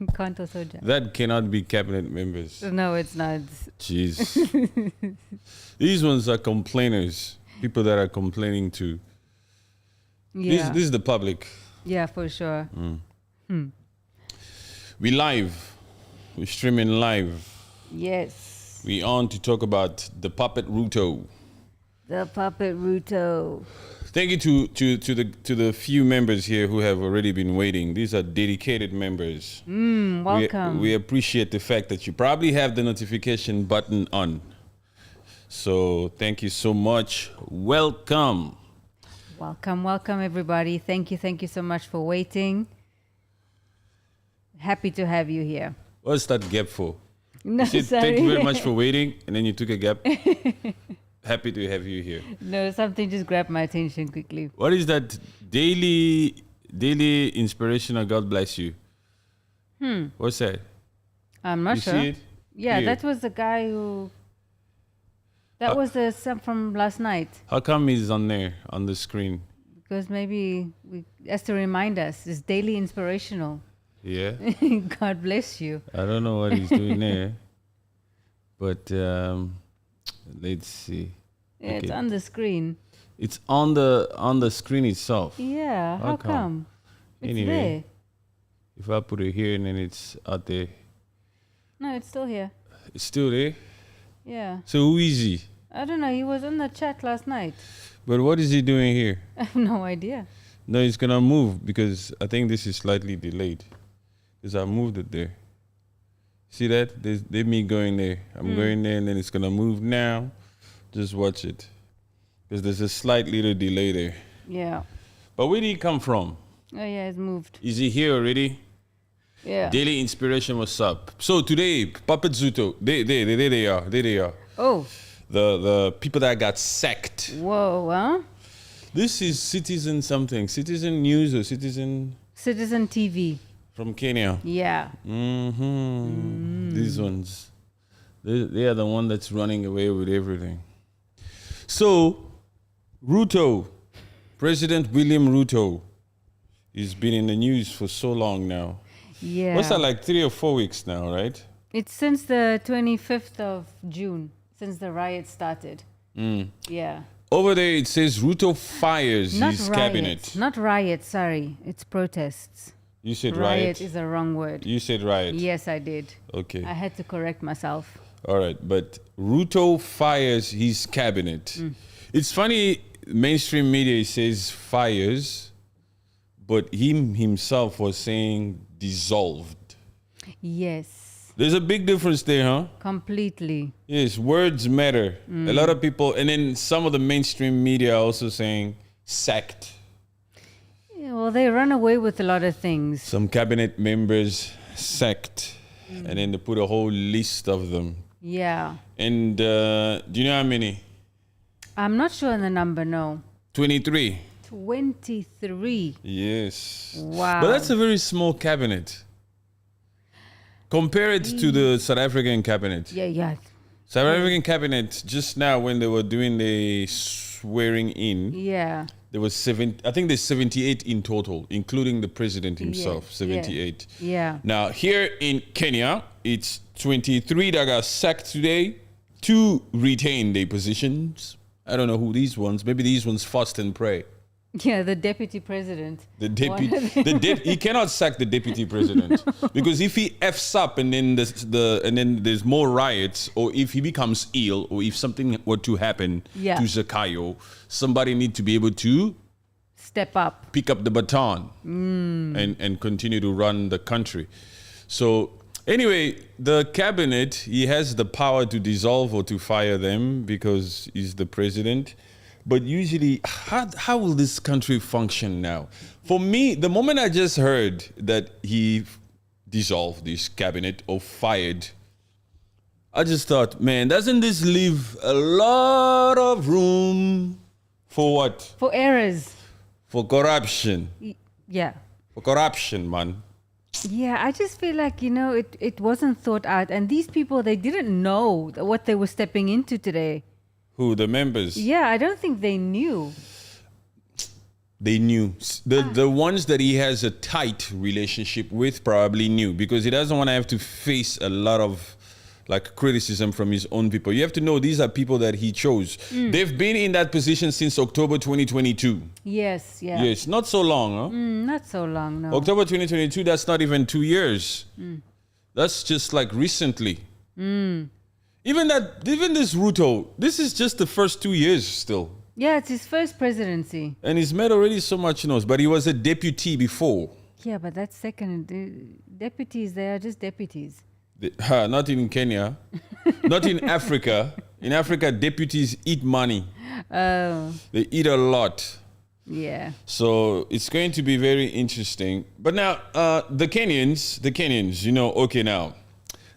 Kanto Soja. That cannot be cabinet members. No, it's not. Jeez. These ones are complainers. People that are complaining to. Yeah. This is the public. Yeah, for sure. We live. We're streaming live. Yes. We on to talk about the puppet Ruto. The puppet Ruto. Thank you to the few members here who have already been waiting. These are dedicated members. Welcome. We appreciate the fact that you probably have the notification button on. So thank you so much. Welcome. Welcome, everybody. Thank you so much for waiting. Happy to have you here. What's that gap for? No, You said, sorry. thank you very much for waiting, and then you took a gap. Happy to have you here. No, something just grabbed my attention quickly. What is that daily inspirational God bless you? What's that? I'm not You sure. see it? Yeah, Here. that was the guy who... That was the sub from last night. How come he's on there, on the screen? Because maybe has to remind us, it's daily inspirational. Yeah? God bless you. I don't know what he's doing there. But let's see. Yeah, Okay. it's on the screen. It's on the screen itself. Yeah, how come? It's Anyway. there. If I put it here and then it's out there. No, it's still here. It's still there. Yeah. So who is he? I don't know. He was on the chat last night. But what is he doing here? I have no idea. No, he's gonna move because I think this is slightly delayed. Because I moved it there. See that? There's me going there. I'm going there and then it's gonna move now. Just watch it. Because there's a slight little delay there. Yeah. But where did he come from? Oh, yeah, it's moved. Is he here already? Yeah. Daily Inspiration, what's up? So today, Puppet Zuto, they are. Oh, The people that got sacked. whoa, huh? This is Citizen something. Citizen News or Citizen Citizen TV. from Kenya. Yeah. These ones. They are the one that's running away with everything. So, Ruto, President William Ruto, he's been in the news for so long now. Yeah. What's that, like 3 or 4 weeks now, right? It's since the 25th of June, since the riot started. Yeah. Over there it says Ruto fires Not his riots. cabinet. Not riots, sorry. It's protests. You said Riot riot. is a wrong word. You said riot. Yes, I did. Okay. I had to correct myself. All right. But Ruto fires his cabinet. It's funny, mainstream media says fires, but himself was saying dissolved. Yes, There's a big difference there, huh? completely. Yes, words matter. A lot of people, and then some of the mainstream media also saying sacked. Yeah, well, they run away with a lot of things. Some cabinet members sacked, and then they put a whole list of them. Yeah. And do you know how many? I'm not sure on the number, no. 23. 23. Yes. Wow. But that's a very small cabinet. Compare it to the South African cabinet. Yeah. South African cabinet, just now when they were doing the swearing in, Yeah. there was I think there's 78 in total, including the president himself, 78. Yeah. Now, here in Kenya, it's 23 that got sacked today, 2 retain their positions. I don't know who these ones, maybe these ones fast and pray. Yeah, the deputy president. He cannot sack the deputy president because if he f's up and then there's more riots, or if he becomes ill, or if something were to happen Yeah. to Zakayo, somebody need to be able to Step up. pick up the baton and continue to run the country. So anyway, the cabinet, he has the power to dissolve or to fire them because he's the president. But usually, how will this country function now? For me, the moment I just heard that he dissolved this cabinet or fired, I just thought, man, doesn't this leave a lot of room for what? For errors. For corruption. Yeah. For corruption, man. Yeah, I just feel like, it wasn't thought out. And these people, they didn't know what they were stepping into today. Who, the members? Yeah, I don't think they knew. They knew. The ones that he has a tight relationship with probably knew, because he doesn't want to have to face a lot of like criticism from his own people. You have to know these are people that he chose. They've been in that position since October 2022. Yes, yeah. Yes, not so long, huh? Not so long, no. October 2022, that's not even 2 years. That's just like recently. Even this Ruto, this is just the first 2 years still. Yeah, it's his first presidency. And he's made already so much noise, but he was a deputy before. Yeah, but that's second. Deputies, they are just deputies. Not in Kenya, not in Africa. In Africa, deputies eat money. Oh. They eat a lot. Yeah. So it's going to be very interesting. But now, the Kenyans, you know, okay, now,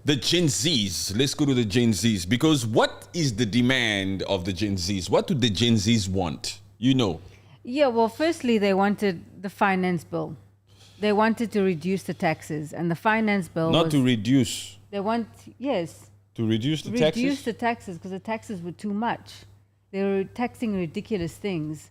the Gen Zs, let's go to the Gen Zs, because what is the demand of the Gen Zs? What do the Gen Zs want? You know. Yeah, well, firstly, they wanted the finance bill. They wanted to reduce the taxes, and the finance bill Not to reduce. They want, yes. To reduce the reduce taxes? Reduce the taxes, because the taxes were too much. They were taxing ridiculous things.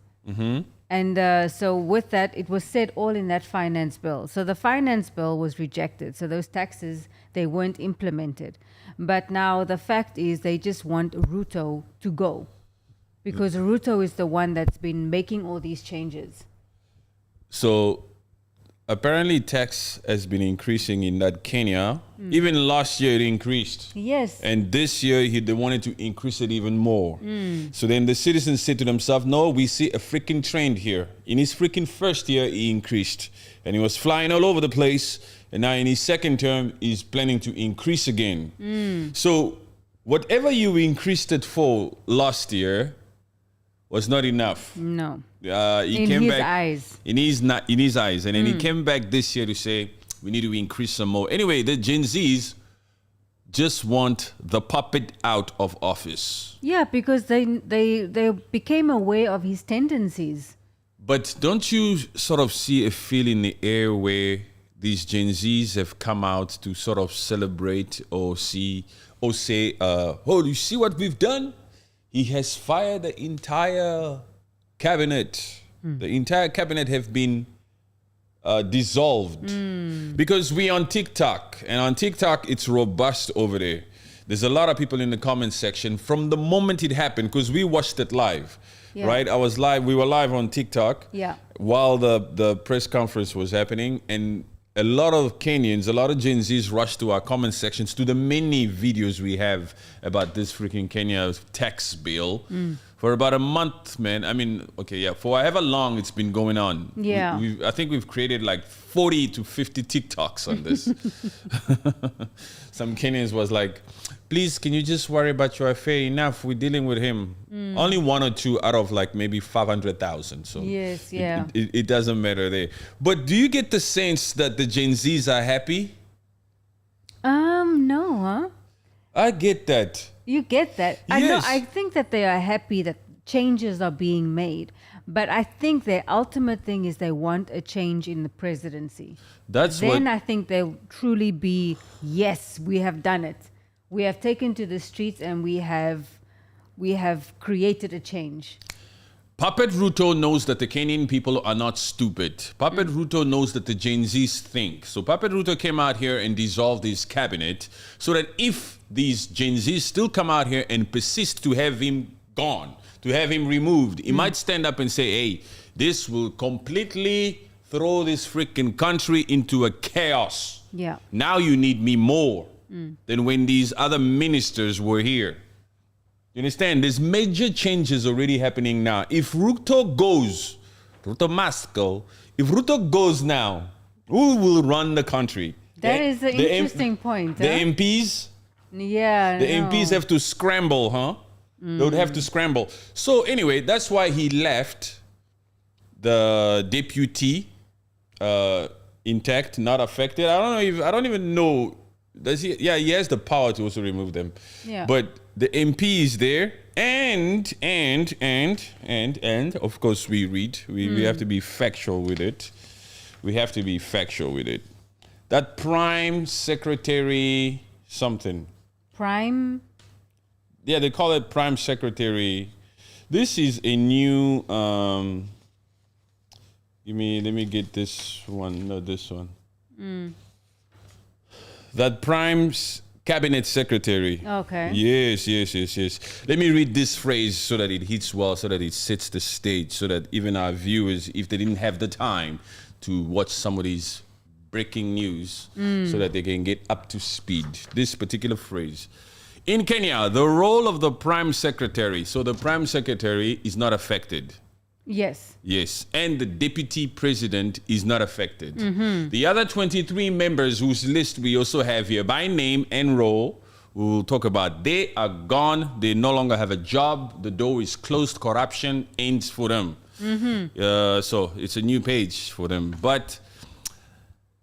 And so with that, it was said all in that finance bill. So the finance bill was rejected. So those taxes, they weren't implemented. But now the fact is they just want Ruto to go, because Ruto is the one that's been making all these changes. So apparently tax has been increasing in that Kenya. Even last year it increased. Yes. And this year they wanted to increase it even more. So then the citizens said to themselves, no, we see a freaking trend here. In his freaking first year, he increased. And he was flying all over the place. And now in his second term, he's planning to increase again. So whatever you increased it for last year was not enough. No. He in came his back eyes. in his eyes, and then he came back this year to say we need to increase some more. Anyway, the Gen Zs just want the puppet out of office. Yeah, because they became aware of his tendencies. But don't you sort of see a feel in the air where these Gen Zs have come out to sort of celebrate or say, oh, you see what we've done? He has fired the entire cabinet. The entire cabinet have been dissolved. Because we on TikTok, and on TikTok it's robust over there. There's a lot of people in the comment section from the moment it happened, because we watched it live. Right? We were live on TikTok while the press conference was happening, and a lot of Kenyans, a lot of Gen Zs rushed to our comment sections, to the many videos we have about this freaking Kenya tax bill for about a month, man. I mean, okay, yeah, for however long it's been going on. Yeah. I think we've created like 40 to 50 TikToks on this. Some Kenyans was like, please, can you just worry about your affair? Enough, we're dealing with him. Only one or two out of like maybe 500,000. So yes, yeah. It doesn't matter there. But do you get the sense that the Gen Zs are happy? No, huh? I get that. You get that. Yes. I think that they are happy that changes are being made. But I think their ultimate thing is they want a change in the presidency. Then I think they'll truly be, yes, we have done it. We have taken to the streets and we have created a change. Puppet Ruto knows that the Kenyan people are not stupid. Puppet Ruto knows that the Gen Zs think. So Puppet Ruto came out here and dissolved his cabinet so that if these Gen Zs still come out here and persist to have him gone, to have him removed, he might stand up and say, hey, this will completely throw this freaking country into a chaos. Yeah. Now you need me more than when these other ministers were here. You understand? There's major changes already happening now. If Ruto goes, Ruto must go. If Ruto goes now, who will run the country? That is an interesting point. The MPs? Yeah. The MPs have to scramble, huh? They would have to scramble. So anyway, that's why he left the deputy intact, not affected. I don't even know. Does he? Yeah, he has the power to also remove them. Yeah. But the MP is there, and of course we read. We have to be factual with it. We have to be factual with it. That prime secretary something. Prime. Yeah, they call it prime secretary. This is a new. Let me get this one. No, this one. That Prime's cabinet secretary. Okay. Yes. Let me read this phrase so that it hits well, so that it sets the stage, so that even our viewers, if they didn't have the time to watch some of these breaking news, so that they can get up to speed. This particular phrase. In Kenya, the role of the Prime Secretary, so the Prime Secretary is not affected. Yes. Yes, and the Deputy President is not affected. The other 23 members whose list we also have here by name and role, we'll talk about, they are gone. They no longer have a job. The door is closed. Corruption ends for them. So it's a new page for them. But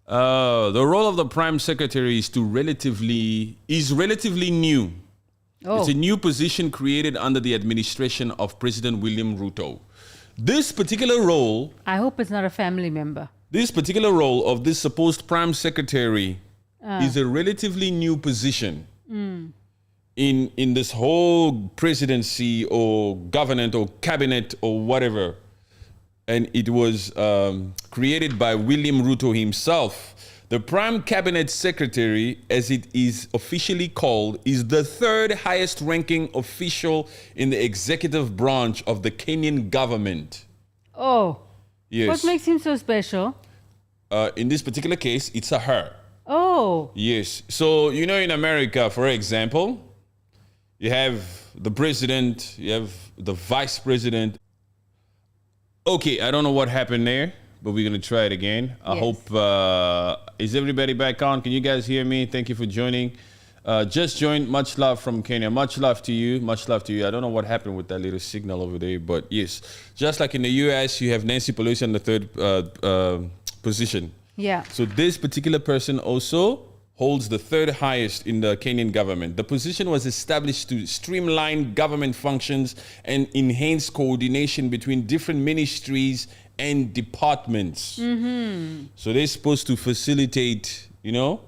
the role of the Prime Secretary is relatively new. Oh. It's a new position created under the administration of President William Ruto. This particular role, I hope it's not a family member. this particular role of this supposed Prime Secretary is a relatively new position in this whole presidency or government or cabinet or whatever. And it was created by William Ruto himself. The Prime Cabinet Secretary, as it is officially called, is the third highest ranking official in the executive branch of the Kenyan government. Oh. Yes. What makes him so special? In this particular case, it's a her. Oh. Yes. So, you know, in America, for example, you have the president, you have the vice president. Okay, I don't know what happened there, but we're going to try it again. I hope, is everybody back on? Can you guys hear me? Thank you for joining. Just joined. Much love from Kenya. Much love to you. Much love to you. I don't know what happened with that little signal over there, but yes. Just like in the US, you have Nancy Pelosi in the third position. Yeah. So this particular person also holds the third highest in the Kenyan government. The position was established to streamline government functions and enhance coordination between different ministries and departments. So they're supposed to facilitate, you know,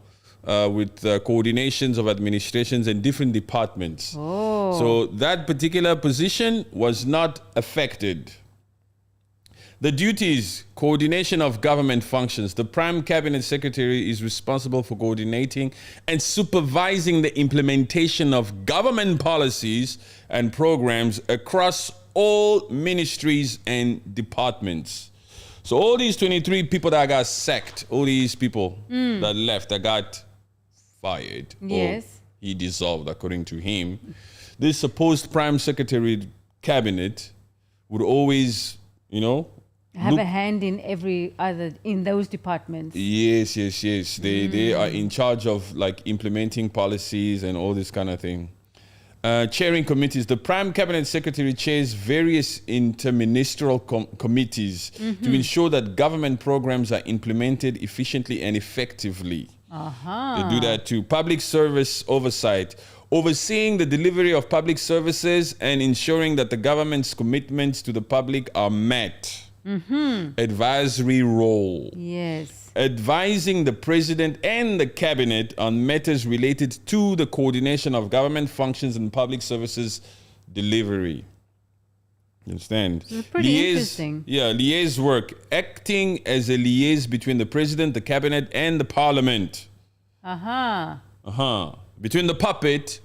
with coordinations of administrations and different departments. Oh. So that particular position was not affected. The duties, coordination of government functions. The Prime Cabinet Secretary is responsible for coordinating and supervising the implementation of government policies and programs across all ministries and departments. So all these 23 people that got sacked, all these people that left, that got fired, Yes. or he dissolved according to him, this supposed Prime Secretary cabinet would always, you know, Have a hand in in those departments. Yes. They are in charge of like implementing policies and all this kind of thing. Chairing committees. The Prime Cabinet Secretary chairs various interministerial committees to ensure that government programs are implemented efficiently and effectively. They do that too. Public service oversight. Overseeing the delivery of public services and ensuring that the government's commitments to the public are met. Advisory role. Yes. Advising the president and the cabinet on matters related to the coordination of government functions and public services delivery. You understand? It's pretty interesting. Yeah, liaise work. Acting as a liaise between the president, the cabinet, and the parliament. Between the puppet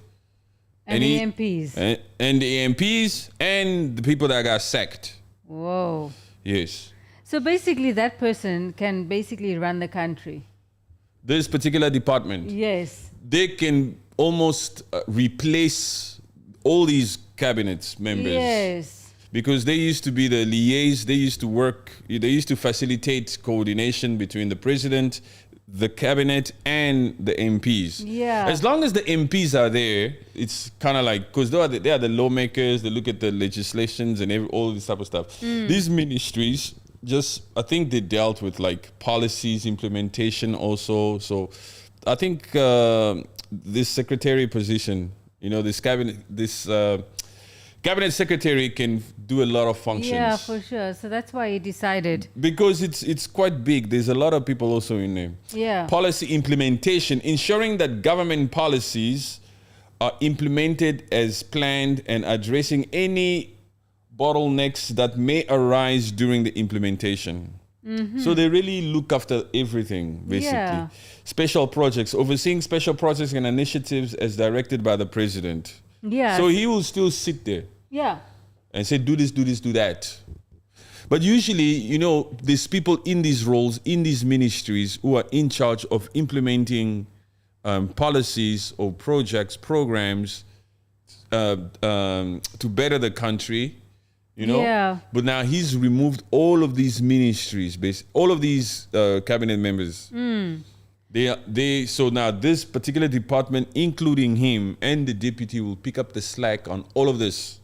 And the MPs. and the MPs and the people that got sacked. Whoa. Yes. So basically that person can basically run the country. This particular department. Yes. They can almost replace all these cabinet members. Yes. Because they used to be the liaise, they used to facilitate coordination between the president, the cabinet, and the MPs. Yeah. As long as the MPs are there, it's kind of like, because they are the lawmakers, they look at the legislations and all this type of stuff. These ministries, I think they dealt with like policies, implementation also. So I think this secretary position, you know, this cabinet secretary can do a lot of functions. Yeah, for sure. So that's why he decided. Because it's quite big. There's a lot of people also in there. Yeah. Policy implementation, ensuring that government policies are implemented as planned and addressing any bottlenecks that may arise during the implementation. So they really look after everything, basically. Yeah. Special projects, overseeing special projects and initiatives as directed by the president. Yeah. So he will still sit there Yeah. and say, do this, do that. But usually, these people in these roles, in these ministries who are in charge of implementing policies or projects, programs to better the country, Yeah. But now he's removed all of these ministries, all of these cabinet members. So now this particular department, including him and the deputy, will pick up the slack on all of this.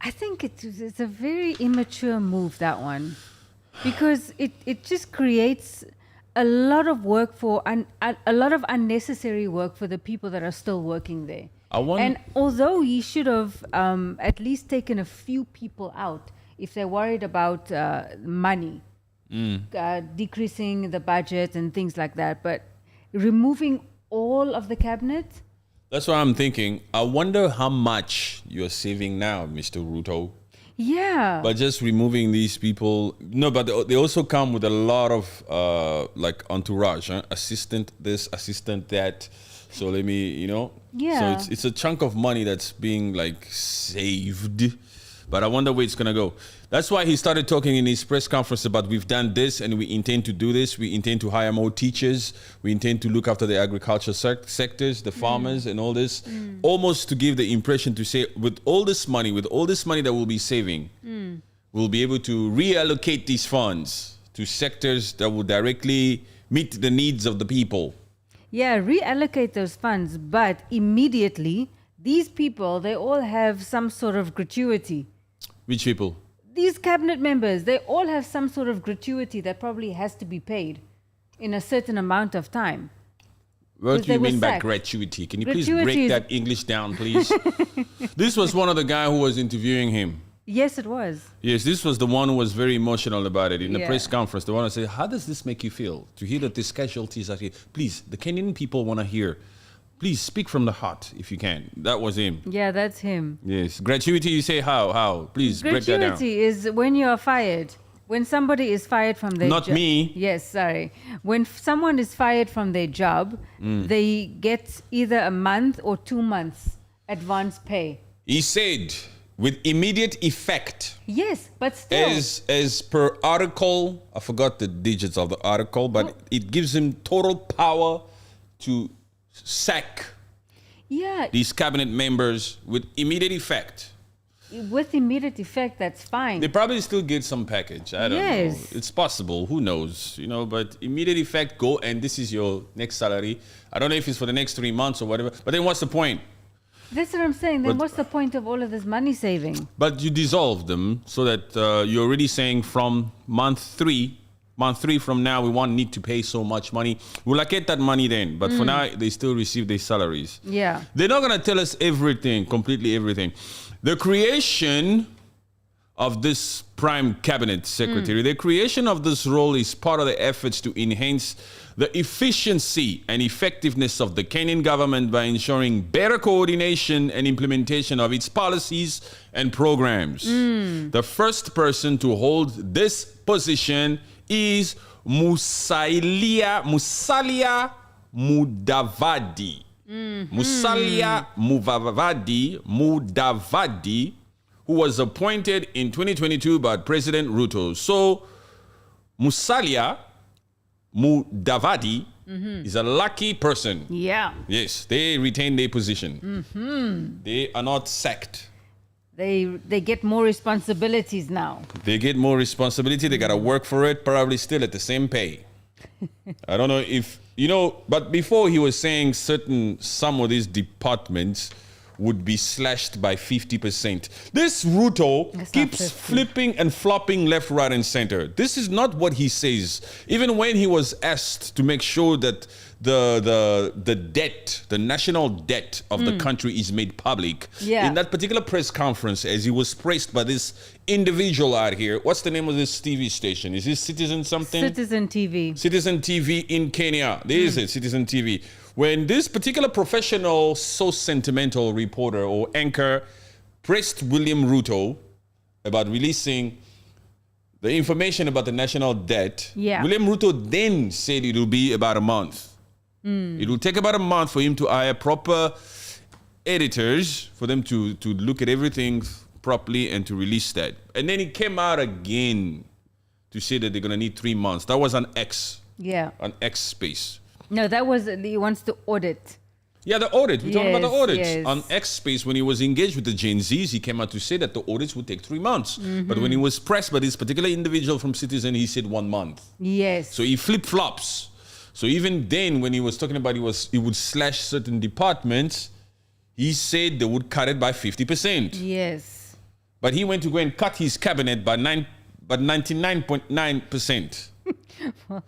I think it's a very immature move, that one, because it just creates a lot of work a lot of unnecessary work for the people that are still working there. And although he should have at least taken a few people out if they're worried about money, decreasing the budget and things like that, but removing all of the cabinet. That's what I'm thinking. I wonder how much you're saving now, Mr. Ruto. Yeah. But just removing these people. No, but they also come with a lot of entourage, assistant this, assistant that. So let me, Yeah. So it's a chunk of money that's being saved. But I wonder where it's going to go. That's why he started talking in his press conference about we've done this and we intend to do this. We intend to hire more teachers. We intend to look after the agriculture sectors, the farmers and all this. Almost to give the impression to say with all this money that we'll be saving, we'll be able to reallocate these funds to sectors that will directly meet the needs of the people. Yeah, reallocate those funds, but immediately these people, they all have some sort of gratuity. Which people? These cabinet members, they all have some sort of gratuity that probably has to be paid in a certain amount of time. What do you mean by gratuity? Can you please break that English down, please? This was one of the guys who was interviewing him. Yes, it was. Yes, this was the one who was very emotional about it in the press conference. The one who said, how does this make you feel to hear that these casualties are here? Please, the Kenyan people want to hear. Please speak from the heart if you can. That was him. Yeah, that's him. Yes. Gratuity, you say how? How? Please break that down. Gratuity is when you are fired. When somebody is fired from their job. Not me. Yes, sorry. When someone is fired from their job, they get either a month or 2 months advance pay. He said with immediate effect. Yes, but still. As per article, I forgot the digits of the article, but it gives him total power to sack these cabinet members with immediate effect. With immediate effect, that's fine. They probably still get some package. I don't know. It's possible. Who knows? But immediate effect, go and this is your next salary. I don't know if it's for the next 3 months or whatever. But then what's the point? That's what I'm saying. Then what's the point of all of this money saving? But you dissolve them so that you're already saying from month three from now, we won't need to pay so much money. We'll get that money then. But for now, they still receive their salaries. Yeah. They're not going to tell us everything, completely everything. The creation of this prime cabinet secretary, the creation of this role is part of the efforts to enhance the efficiency and effectiveness of the Kenyan government by ensuring better coordination and implementation of its policies and programs. The first person to hold this position is Musalia Mudavadi. Musalia Mudavadi, who was appointed in 2022 by President Ruto. So Musalia Mudavadi is a lucky person. Yeah. Yes, they retain their position. They are not sacked. They get more responsibilities now. They get more responsibility. They got to work for it, probably still at the same pay. I don't know if, but before he was saying some of these departments would be slashed by 50%. This Ruto keeps flipping and flopping left, right, and center. This is not what he says. Even when he was asked to make sure that the debt, the national debt of the country is made public. Yeah. In that particular press conference, as he was praised by this individual out here, what's the name of this TV station? Is this Citizen something? Citizen TV. Citizen TV in Kenya. There is it, Citizen TV. When this particular professional, so sentimental reporter or anchor praised William Ruto about releasing the information about the national debt, Yeah. William Ruto then said it will be about a month. It will take about a month for him to hire proper editors for them to look at everything properly and to release that. And then he came out again to say that they're going to need 3 months. That was on X space. No, that was, he wants to audit. Yeah, the audit. We're talking about the audits. Yes. On X space, when he was engaged with the Gen Zs, he came out to say that the audits would take 3 months. But when he was pressed by this particular individual from Citizen, he said 1 month. Yes. So he flip-flops. So even then, when he was talking about he would slash certain departments, he said they would cut it by 50%. Yes. But he went to go and cut his cabinet by 99.9%.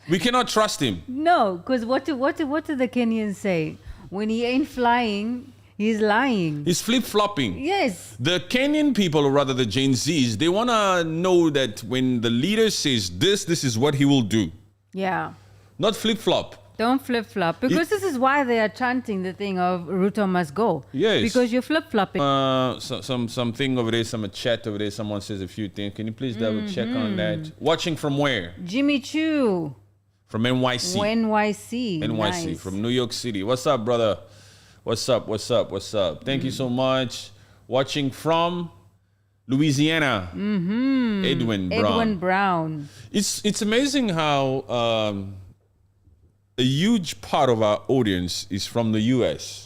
We cannot trust him. No, because what do the Kenyans say? When he ain't flying, he's lying. He's flip-flopping. Yes. The Kenyan people, or rather the Gen Zs, they want to know that when the leader says this is what he will do. Yeah. Not flip-flop. Don't flip-flop. Because this is why they are chanting the thing of Ruto must go. Yes. Because you're flip-flopping. Something over there, some chat over there, someone says a few things. Can you please double check on that? Watching from where? Jimmy Choo. From NYC. NYC. NYC, Nice. from New York City. What's up, brother? What's up? Thank you so much. Watching from Louisiana. Edwin Brown. It's amazing how a huge part of our audience is from the US.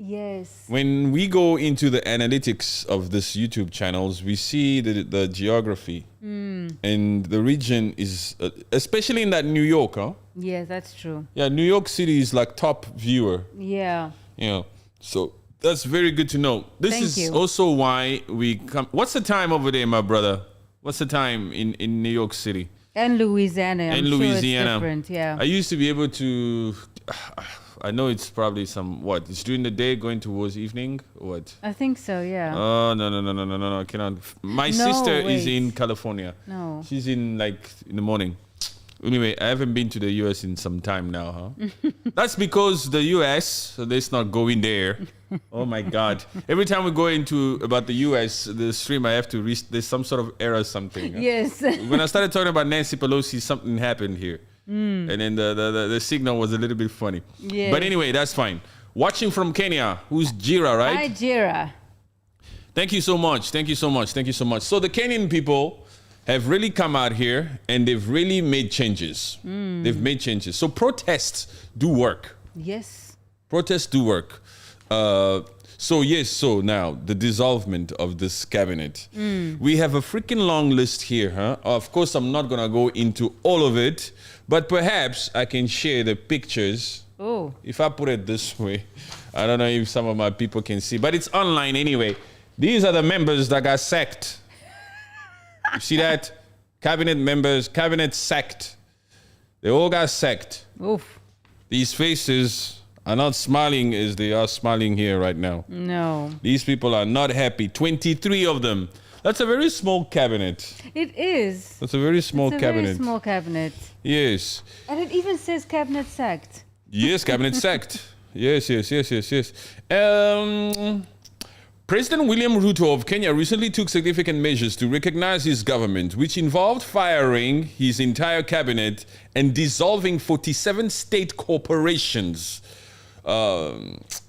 Yes. When we go into the analytics of this YouTube channels, we see the geography and the region is, especially in that New York, huh? Yes, that's true. Yeah, New York City is like top viewer. Yeah. You know, so that's very good to know. This Thank is you. also why we come. What's the time over there, my brother? What's the time in New York City? And Louisiana. I'm sure Louisiana. it's different, yeah. I used to be able to. I know it's probably it's during the day going towards evening or what? I think so, yeah. Oh, no, I cannot. My sister is wait. in California. No. She's in the morning. Anyway, I haven't been to the US in some time now, huh? That's because the US, so let's not go in there. Oh my God. Every time we go into about the US, the stream, I have to there's some sort of error or something. Yes. When I started talking about Nancy Pelosi, something happened here. And then the signal was a little bit funny. Yes. But anyway, that's fine. Watching from Kenya, who's Jira, right? Hi, Jira. Thank you so much. So the Kenyan people have really come out here and they've really made changes. They've made changes. So protests do work. Yes. Protests do work. So now the dissolvement of this cabinet. We have a freaking long list here, huh? Of course, I'm not gonna go into all of it, but perhaps I can share the pictures. Oh. If I put it this way, I don't know if some of my people can see, but it's online anyway. These are the members that got sacked. You see that? Cabinet members, cabinet sacked. They all got sacked. Oof. These faces are not smiling as they are smiling here right now. No. These people are not happy. 23 of them. That's a very small cabinet. It is. That's a very small It's a cabinet. very small cabinet. Yes. And it even says cabinet sacked. Yes, cabinet sacked. Yes. President William Ruto of Kenya recently took significant measures to recognize his government, which involved firing his entire cabinet and dissolving 47 state corporations.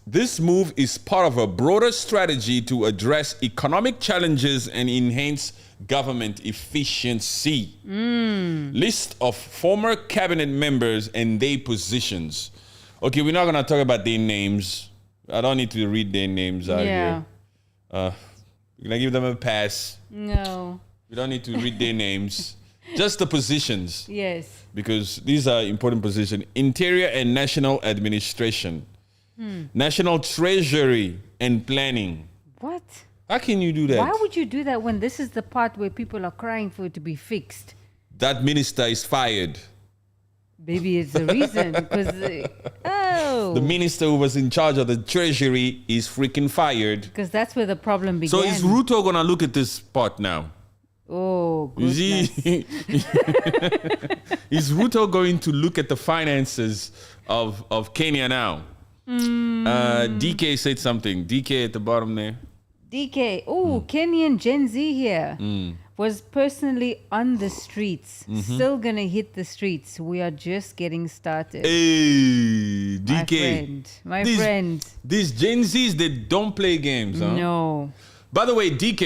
This move is part of a broader strategy to address economic challenges and enhance government efficiency. List of former cabinet members and their positions. Okay, we're not going to talk about their names. I don't need to read their names out here. We're going to give them a pass. No. We don't need to read their names. Just the positions. Yes. Because these are important positions. Interior and National Administration. National Treasury and Planning. What? How can you do that? Why would you do that when this is the part where people are crying for it to be fixed? That minister is fired. Maybe it's the reason. Because, The minister who was in charge of the Treasury is freaking fired. Because that's where the problem began. So is Ruto going to look at this part now? Oh, Is goodness. Is Ruto going to look at the finances of Kenya now? DK said something. DK at the bottom there. DK. Oh, Kenyan Gen Z here. was personally on the streets, Mm-hmm. still gonna hit the streets. We are just getting started. Hey, My DK. friend, my These- friend. These Gen Zs, they don't play games, huh? No. By the way, DK,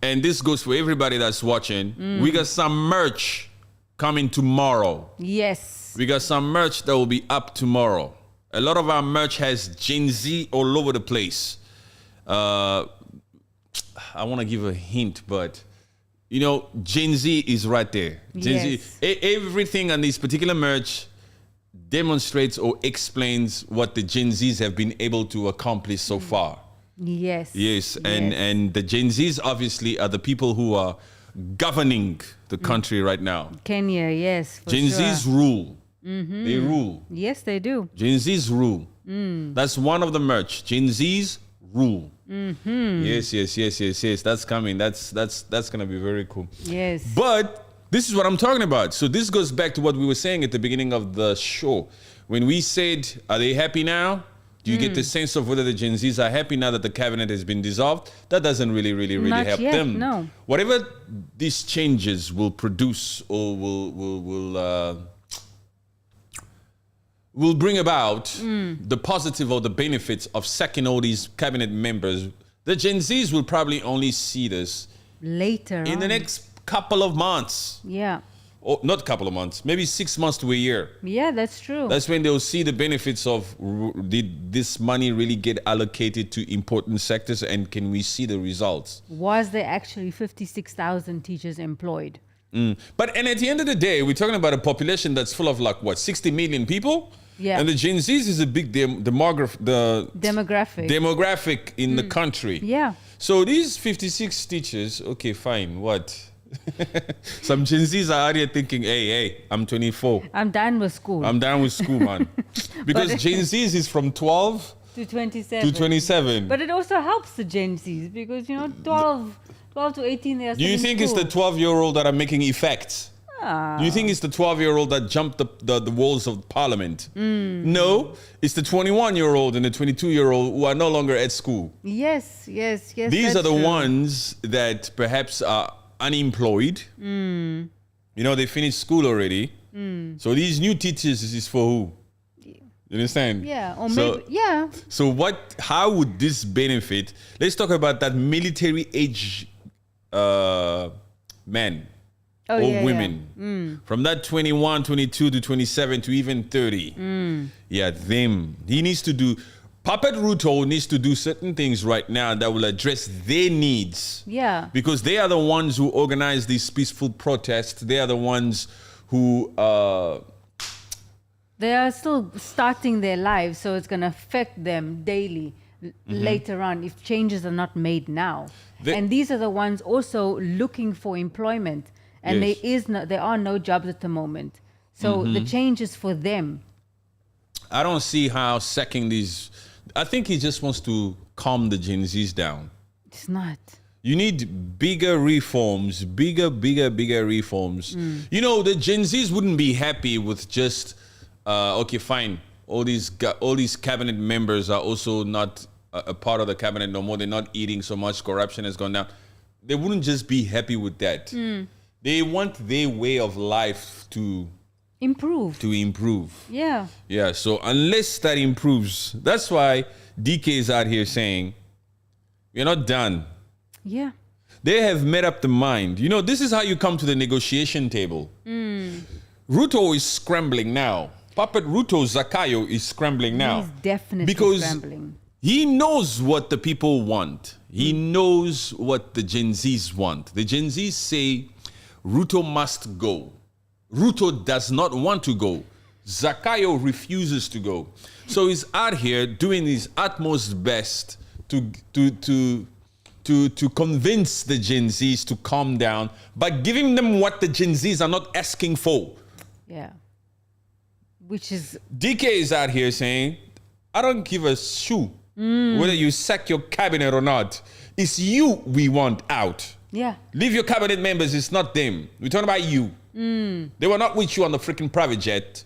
and this goes for everybody that's watching, we got some merch coming tomorrow. Yes. We got some merch that will be up tomorrow. A lot of our merch has Gen Z all over the place. I want to give a hint, but you know, Gen Z is right there. Gen Yes. Z, everything on this particular merch demonstrates or explains what the Gen Zs have been able to accomplish so far. Yes. Yes, and the Gen Zs obviously are the people who are governing the country right now. Kenya, yes. For Gen sure. Zs rule. They rule. Yes, they do. Gen Zs rule. That's one of the merch. Gen Zs rule. Yes. That's coming. That's gonna be very cool. Yes. But this is what I'm talking about. So this goes back to what we were saying at the beginning of the show. When we said, are they happy now? Do you get the sense of whether the Gen Zs are happy now that the cabinet has been dissolved? That doesn't really Not help yet, them. no. Whatever these changes will produce or will bring about the positive or the benefits of sacking all these cabinet members, the Gen Zs will probably only see this Later in the on. next couple of months. Yeah. Or not couple of months, maybe 6 months to a year. Yeah, that's true. That's when they'll see the benefits of did this money really get allocated to important sectors and can we see the results? Was there actually 56,000 teachers employed? But and at the end of the day, we're talking about a population that's full of like what 60 million people. Yeah. And the Gen Zs is a big demographic in the country. Yeah. So these 56 teachers, okay, fine, what? Some Gen Zs are out here thinking, hey, I'm 24. I'm done with school. I'm done with school, man. Because Gen Zs is from 12 to 27. to 27. But it also helps the Gen Zs because, 12 to 18, they are Do you still in think it's the school. 12-year-old that are making effects? Do you think it's the 12-year-old that jumped the walls of parliament? No, it's the 21-year-old and the 22-year-old who are no longer at school. Yes. These that's are the true. ones that perhaps are unemployed. You know, they finished school already. So these new teachers is for who? You understand? Yeah, or So- maybe, yeah. So how would this benefit? Let's talk about that military age men Oh, or yeah, women. From that 21, 22 to 27 to even 30. Yeah, them. He needs to do, Puppet Ruto needs to do certain things right now that will address their needs. Yeah. Because they are the ones who organize these peaceful protests. They are the ones who They are still starting their lives, so it's going to affect them daily later on if changes are not made now. And these are the ones also looking for employment. And Yes. there are no jobs at the moment. So the change is for them. I don't see how sacking these. I think he just wants to calm the Gen Zs down. It's not. You need bigger reforms, bigger reforms. You know, the Gen Zs wouldn't be happy with just, okay, fine. All these cabinet members are also not a part of the cabinet no more. They're not eating so much. Corruption has gone down. They wouldn't just be happy with that. They want their way of life to Improve. improve. Yeah. Yeah, so unless that improves, that's why DK is out here saying, we're not done. Yeah. They have made up the mind. You know, this is how you come to the negotiation table. Ruto is scrambling now. Puppet Ruto Zakayo is scrambling now. He's definitely because scrambling. he knows what the people want. He knows what the Gen Zs want. The Gen Zs say Ruto must go. Ruto does not want to go. Zakayo refuses to go. So he's out here doing his utmost best to convince the Gen Zs to calm down by giving them what the Gen Zs are not asking for. Yeah. Which is, DK is out here saying, I don't give a shoe whether you sack your cabinet or not. It's you we want out. yeah. Leave your cabinet members, it's not them. We're talking about you. They were not with you on the freaking private jet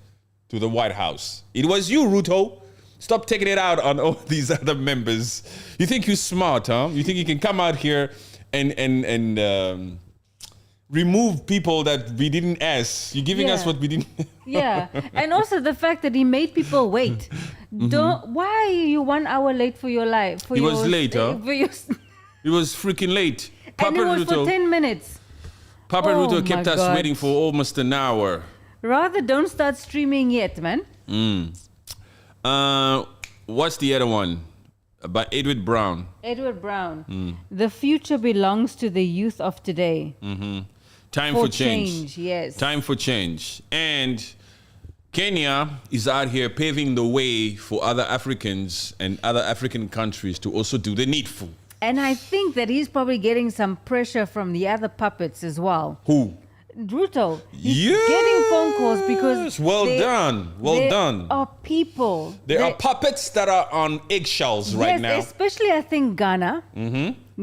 to the White House. It was you, Ruto. Stop taking it out on all these other members. You think you're smart, huh? You think you can come out here and remove people that we didn't ask. You're giving us what we didn't. Yeah, and also the fact that he made people wait. Why are you 1 hour late for your life? He was late, huh? He was freaking late. And it was for 10 minutes. Papa Ruto kept us waiting for almost an hour. Rather, don't start streaming yet, man. What's the other one? By Edward Brown. Edward Brown. The future belongs to the youth of today. Time for change. Yes. Time for change. And Kenya is out here paving the way for other Africans and other African countries to also do the needful. And I think that he's probably getting some pressure from the other puppets as well. Who? Ruto. He's getting phone calls because well done. There are people. There are puppets that are on eggshells right now. Especially I think Ghana.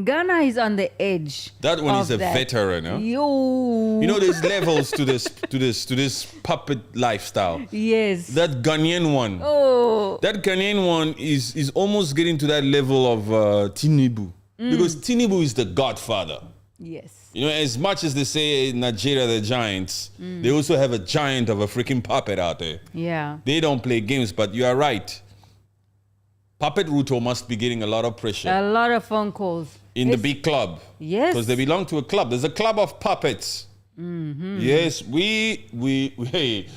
Ghana is on the edge. That one is a veteran, huh? Yo. You know, there's levels to this puppet lifestyle. Yes. That Ghanaian one. Oh. That Ghanaian one is almost getting to that level of Tinubu. Because Tinubu is the godfather. Yes. You know, as much as they say in Nigeria they're giants, they also have a giant of a freaking puppet out there. Yeah. They don't play games, but you are right. Puppet Ruto must be getting a lot of pressure. A lot of phone calls. In the big club. Yes. Because they belong to a club. There's a club of puppets. Yes, hey,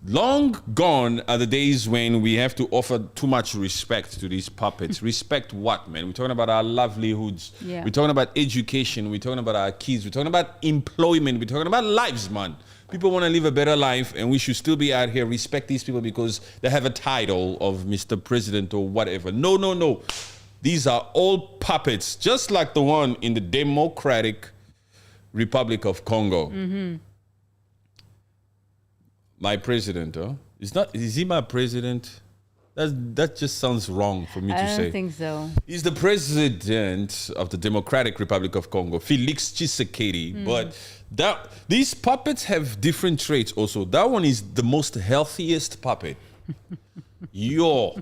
long gone are the days when we have to offer too much respect to these puppets. Respect what, man? We're talking about our livelihoods. Yeah. We're talking about education. We're talking about our kids. We're talking about employment. We're talking about lives, man. People want to live a better life, and we should still be out here respect these people because they have a title of Mr. President or whatever. No. These are all puppets, just like the one in the Democratic Republic of Congo. My president, huh? Is he my president? That just sounds wrong for me to say. I don't think so. He's the president of the Democratic Republic of Congo, Felix Tshisekedi. But these puppets have different traits also. That one is the most healthiest puppet.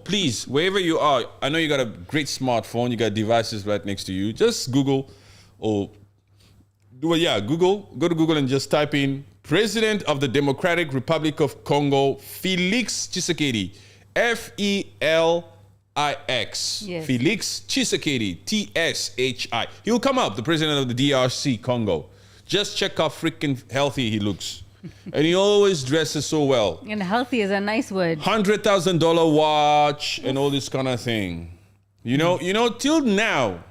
Please, wherever you are, I know you got a great smartphone, you got devices right next to you. Just Google Google. Go to Google and just type in President of the Democratic Republic of Congo, Felix Tshisekedi. F-E-L-I-X. Yes. Felix Tshisekedi. T-S-H-I. He'll come up, the president of the DRC, Congo. Just check how freaking healthy he looks. And he always dresses so well. And healthy is a nice word. $100,000 watch and all this kind of thing. You know, till now,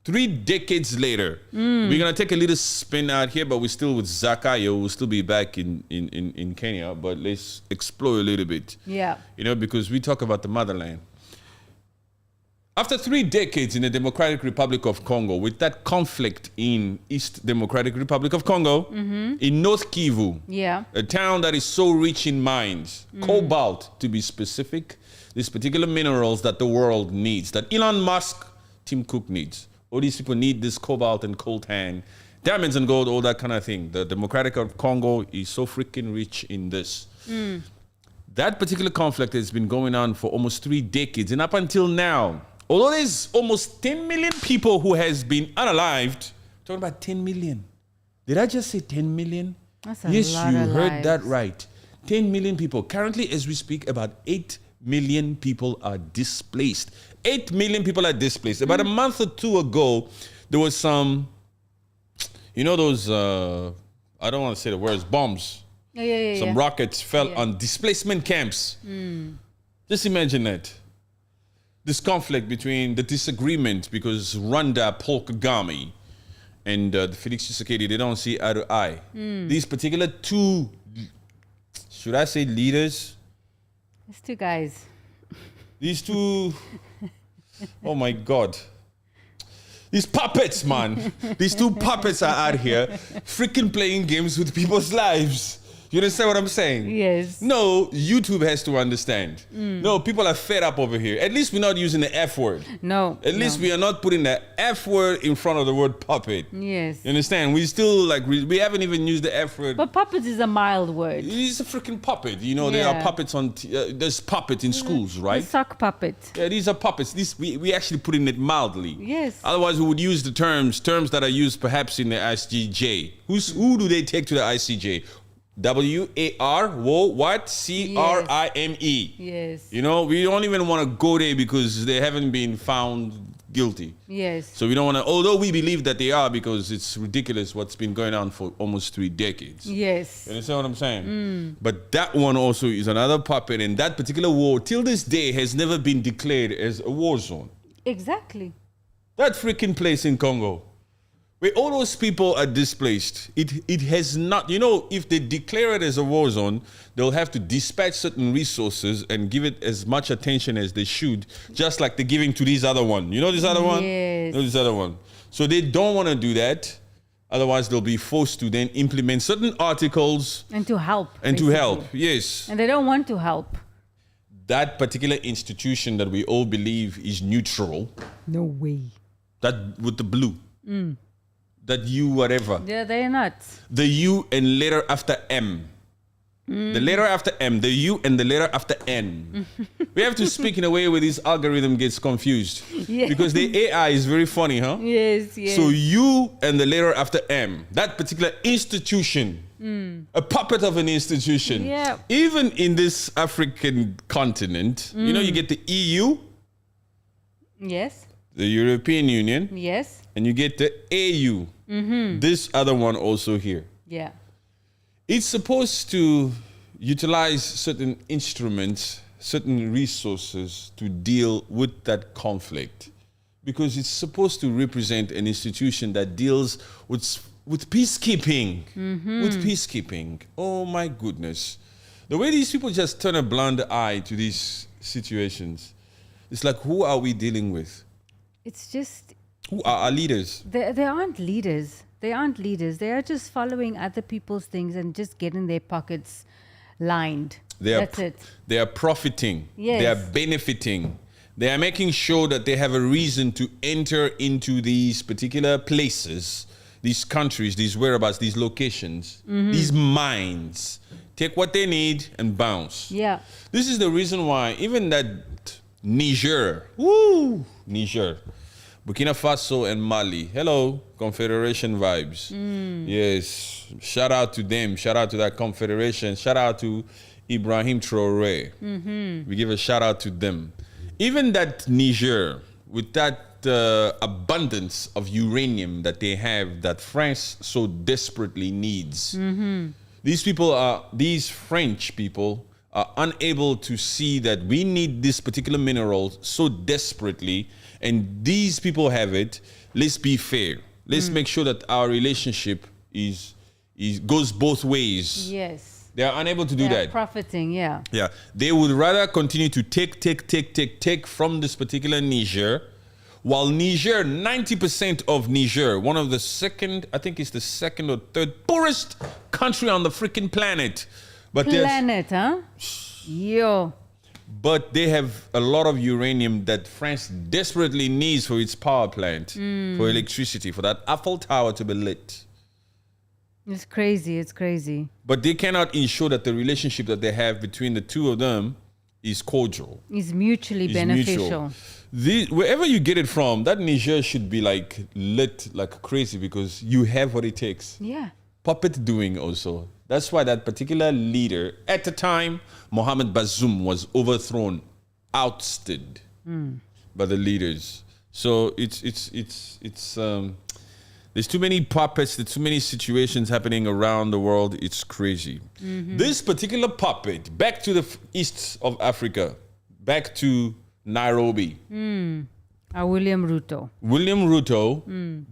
3 decades later, we're going to take a little spin out here, but we're still with Zakayo. We'll still be back in Kenya, but let's explore a little bit. Yeah. You know, because we talk about the motherland. After 3 decades in the Democratic Republic of Congo, with that conflict in East Democratic Republic of Congo, in North Kivu, a town that is so rich in mines, cobalt to be specific, these particular minerals that the world needs, that Elon Musk, Tim Cook needs. All these people need this cobalt and coltan, diamonds and gold, all that kind of thing. The Democratic of Congo is so freaking rich in this. That particular conflict has been going on for almost 3 decades, and up until now, although there's almost 10 million people who has been unalived, talking about 10 million. Did I just say 10 million? That's a yes, lot you of heard lives. that right. 10 million people. Currently, as we speak, about 8 million people are displaced. 8 million people are displaced. About a month or 2 ago, there was some, you know those, I don't want to say the words, bombs. Some rockets fell on displacement camps. Just imagine that. This conflict between the disagreement because Rwanda, Paul Kagame, and the Felix Tshisekedi, they don't see eye to eye. These particular 2, should I say leaders? It's 2 guys. These 2, oh my God. These puppets, man. These 2 puppets are out here freaking playing games with people's lives. You understand what I'm saying? Yes. No, YouTube has to understand. No, people are fed up over here. At least we're not using the F word. No. At least we are not putting the F word in front of the word puppet. Yes. You understand? We still like we haven't even used the F word. But puppet is a mild word. It's a freaking puppet. You know, there are Yeah. puppets on. There's puppet in schools, right? The sock puppet. Yeah, these are puppets. We actually putting it mildly. Yes. Otherwise, we would use the terms that are used perhaps in the ICJ. Who do they take to the ICJ? WAR, what? CRIME. Yes. You know, we don't even want to go there because they haven't been found guilty. Yes. So we don't want to, although we believe that they are because it's ridiculous what's been going on for almost 3 decades. Yes. You understand what I'm saying? But that one also is another puppet, and that particular war, till this day, has never been declared as a war zone. Exactly. That freaking place in Congo, where all those people are displaced, it has not, you know, if they declare it as a war zone, they'll have to dispatch certain resources and give it as much attention as they should, just like they're giving to this other one. You know this other one? Yes. You know this other one. So they don't want to do that. Otherwise, they'll be forced to then implement certain articles. And to help. And basically. to help, yes. And they don't want to help. That particular institution that we all believe is neutral, No way. that with the blue, that U whatever, Yeah, they're not. the U and letter after M. The letter after M, the U and the letter after N. We have to speak in a way where this algorithm gets confused. Yeah. Because the AI is very funny, huh? Yes, yes. So U and the letter after M, that particular institution, a puppet of an institution. Yeah. Even in this African continent, you know, you get the EU, Yes. the European Union, Yes. and you get the AU. This other one also here. Yeah. It's supposed to utilize certain instruments, certain resources to deal with that conflict, because it's supposed to represent an institution that deals with peacekeeping. With peacekeeping. Oh my goodness. The way these people just turn a blind eye to these situations, it's like, who are we dealing with? It's just, Who are our leaders? they aren't leaders. They aren't leaders. They are just following other people's things and just getting their pockets lined. That's it. They are profiting. Yes. They are benefiting. They are making sure that they have a reason to enter into these particular places, these countries, these whereabouts, these locations, these mines. Take what they need and bounce. Yeah. This is the reason why even that Niger, Niger, Burkina Faso and Mali. Hello, Confederation vibes. Yes, shout out to them. Shout out to that Confederation. Shout out to Ibrahim Traoré. We give a shout out to them. Even that Niger, with that abundance of uranium that they have, that France so desperately needs. These French people are unable to see that we need this particular mineral so desperately, and these people have it. Let's be fair. Let's make sure that our relationship is goes both ways. Yes. They are unable to do They're that. profiting, yeah. Yeah, they would rather continue to take from this particular Niger, while Niger, 90% of Niger, one of the second, I think it's the second or third poorest country on the freaking planet. But Planet, huh? Yo. But they have a lot of uranium that France desperately needs for its power plant, for electricity, for that Eiffel Tower to be lit. It's crazy. It's crazy. But they cannot ensure that the relationship that they have between the two of them is cordial. It's mutually Is beneficial. mutual. Wherever you get it from, that Niger should be like lit like crazy because you have what it takes. Yeah. Puppet doing also. That's why that particular leader, at the time, Mohamed Bazoum was overthrown, ousted by the leaders. So there's too many puppets, there's too many situations happening around the world. It's crazy. This particular puppet, back to the east of Africa, back to Nairobi. William Ruto. William Ruto,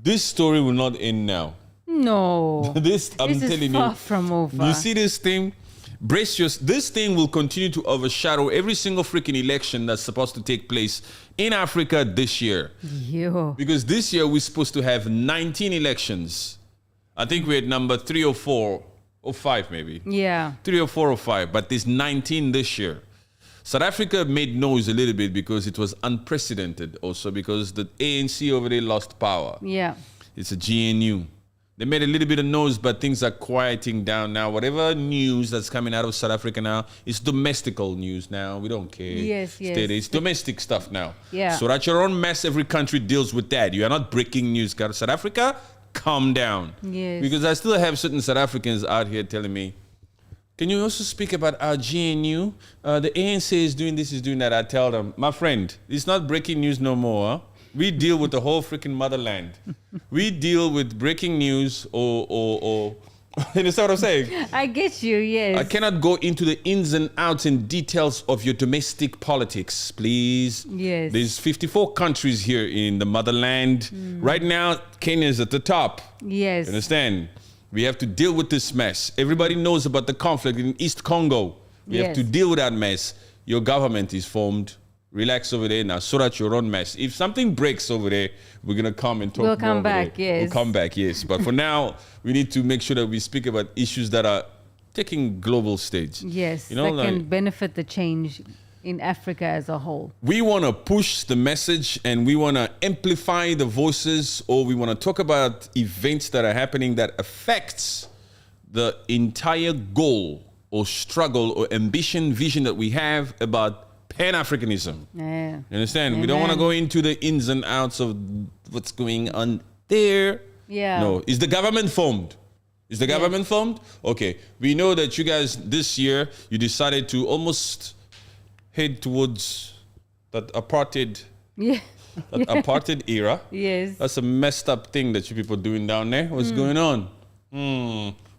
this story will not end now. No. This, I'm This is telling far you. from over. You see this thing? Brace yourself. This thing will continue to overshadow every single freaking election that's supposed to take place in Africa this year. Yo. Because this year we're supposed to have 19 elections. I think we're at number 3 or 4 or 5 maybe. Yeah. 3 or 4 or 5, but there's 19 this year. South Africa made noise a little bit because it was unprecedented also because the ANC over there lost power. Yeah. It's a GNU. They made a little bit of noise, but things are quieting down now. Whatever news that's coming out of South Africa now, it's domestical news now. We don't care. Yes. It's domestic stuff now. Yeah. So at your own mess, every country deals with that. You are not breaking news. South Africa, calm down. Yes. Because I still have certain South Africans out here telling me, can you also speak about our GNU? The ANC is doing this, is doing that. I tell them, my friend, it's not breaking news no more. Huh? We deal with the whole freaking motherland. We deal with breaking news or you understand what I'm saying? I get you, yes. I cannot go into the ins and outs and details of your domestic politics, please. Yes. There's 54 countries here in the motherland. Right now, Kenya is at the top. Yes. You understand? We have to deal with this mess. Everybody knows about the conflict in East Congo. We have Yes. to deal with that mess. Your government is formed. Relax over there now, sort out your own mess. If something breaks over there, we're going to come and talk We'll more come over back, there. yes. We'll come back, yes. But for now, we need to make sure that we speak about issues that are taking global stage. Yes, You know, that can like- benefit the change in Africa as a whole. We want to push the message and we want to amplify the voices, or we want to talk about events that are happening that affects the entire goal or struggle or ambition, vision that we have about Pan-Africanism. Yeah. You understand? We don't want to Amen. go into the ins and outs of what's going on there. Yeah. No. Is the government formed? Is the government formed? Okay. We know that you guys this year, you decided to almost head towards that apartheid, Yeah. that apartheid era. Yes. That's a messed up thing that you people doing down there. What's going on?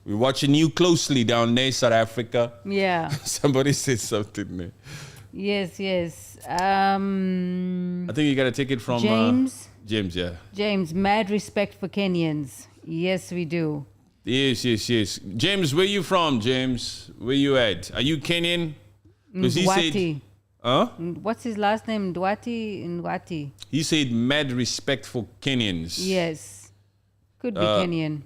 We're watching you closely down there, South Africa. Yeah. Somebody said something there. Yes, yes. I think you got to take it from James. James, yeah. James, mad respect for Kenyans. Yes, we do. Yes. James, where you from, James? Where you at? Are you Kenyan? Because he said, Ndwati. huh? What's his last name? Ndwati. He said mad respect for Kenyans. Yes. Could be Kenyan.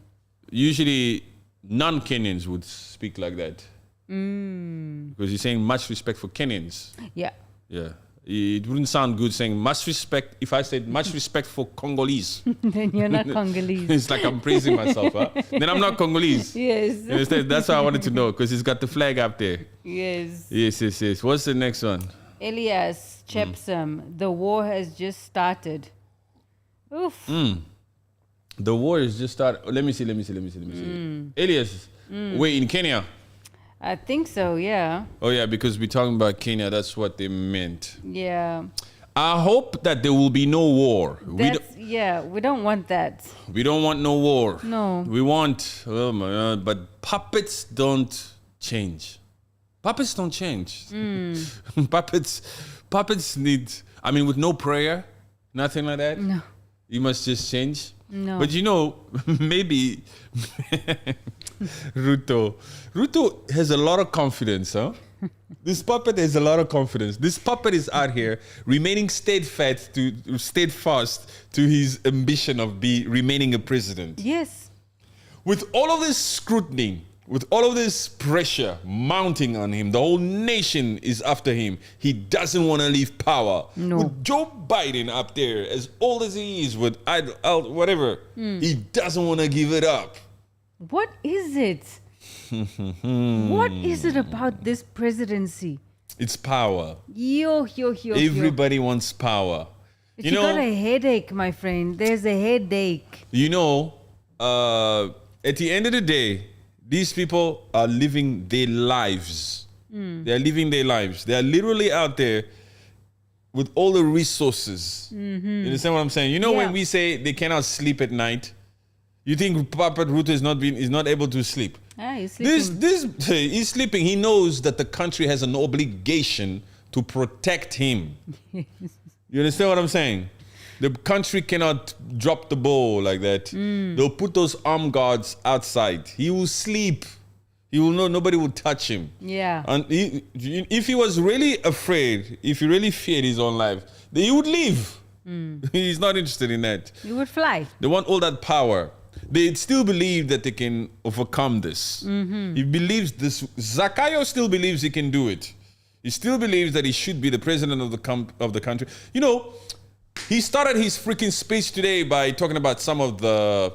Usually, non-Kenyans would speak like that. Because he's saying much respect for Kenyans. Yeah. Yeah. It wouldn't sound good saying much respect if I said much respect for Congolese. Then you're not Congolese. It's like I'm praising myself. Huh? Then I'm not Congolese. Yes. You understand? That's what I wanted to know because he's got the flag up there. Yes. Yes. What's the next one? Elias Chepsum, the war has just started. Oof. The war is just started. Let me see. Elias, wait, in Kenya? I think so, yeah. Oh, yeah, because we're talking about Kenya. That's what they meant. Yeah. I hope that there will be no war. Yeah, we don't want that. We don't want no war. No. We want, oh my God, but puppets don't change. Puppets don't change. Puppets need, I mean, with no prayer, nothing like that. No. You must just change. No. But you know, maybe Ruto has a lot of confidence, huh? This puppet has a lot of confidence. This puppet is out here remaining steadfast to his ambition of remaining a president. Yes. With all of this scrutiny, with all of this pressure mounting on him, the whole nation is after him. He doesn't want to leave power. No. With Joe Biden up there, as old as he is, with whatever, he doesn't want to give it up. What is it? What is it about this presidency? It's power. Yo. Everybody wants power. You got a headache, my friend. There's a headache. You know, at the end of the day, these people are living their lives. They are living their lives. They are literally out there with all the resources. You understand what I'm saying? You know, when we say they cannot sleep at night, you think Papa Ruto is not able to sleep. Ah, he's sleeping. He's sleeping. He knows that the country has an obligation to protect him. You understand what I'm saying? The country cannot drop the ball like that. They'll put those armed guards outside. He will sleep. He will know nobody will touch him. Yeah. And if he was really afraid, if he really feared his own life, then he would leave. He's not interested in that. You would fly. They want all that power. they still believe that they can overcome this. He believes this. Zakayo still believes he can do it. He still believes that he should be the president of the country. You know, he started his freaking speech today by talking about some of the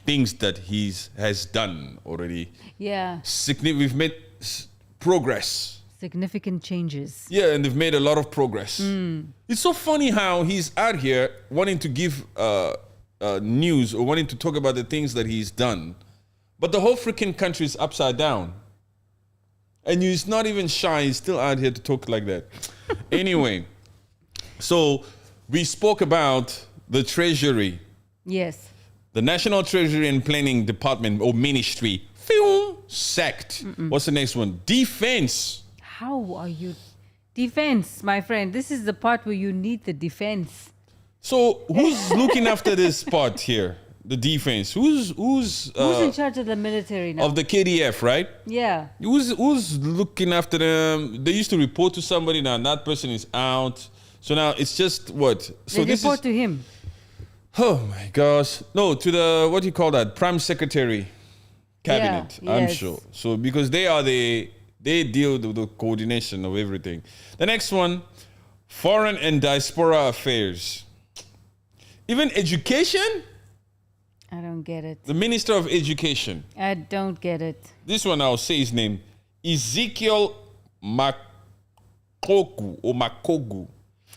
things that he has done already. Yeah. We've made progress. Significant changes. Yeah, and they've made a lot of progress. It's so funny how he's out here wanting to give news or wanting to talk about the things that he's done, but the whole freaking country is upside down. And he's not even shy. He's still out here to talk like that. Anyway, so we spoke about the Treasury. Yes. The National Treasury and Planning Department or Ministry. Sacked. What's the next one? Defense. How are you? Defense, my friend. This is the part where you need the defense. So who's looking after this part here? The defense. Who's in charge of the military now? of the KDF, right? Yeah. Who's looking after them? They used to report to somebody. Now that person is out. So now it's just what? So They report to him. Oh my gosh. No, to the, what do you call that? Prime Secretary Cabinet, Yeah, I'm yes. sure. So because they deal with the coordination of everything. The next one, Foreign and Diaspora Affairs. Even education? I don't get it. The Minister of Education. I don't get it. This one I'll say his name. Ezekiel Makogu.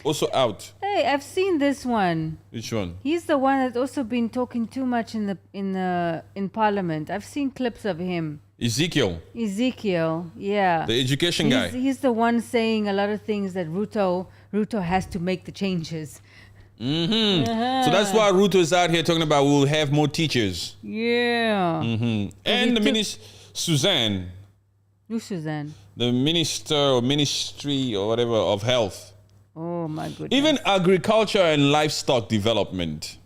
Also out. Hey, I've seen this one. Which one? He's the one that's also been talking too much in Parliament. I've seen clips of him. Ezekiel, Ezekiel, yeah. the education guy. He's the one saying a lot of things that Ruto has to make the changes. So that's why Ruto is out here talking about we'll have more teachers. Yeah. And the minister, Suzanne, Who's Suzanne? the minister or ministry or whatever of health. Oh my goodness. Even agriculture and livestock development.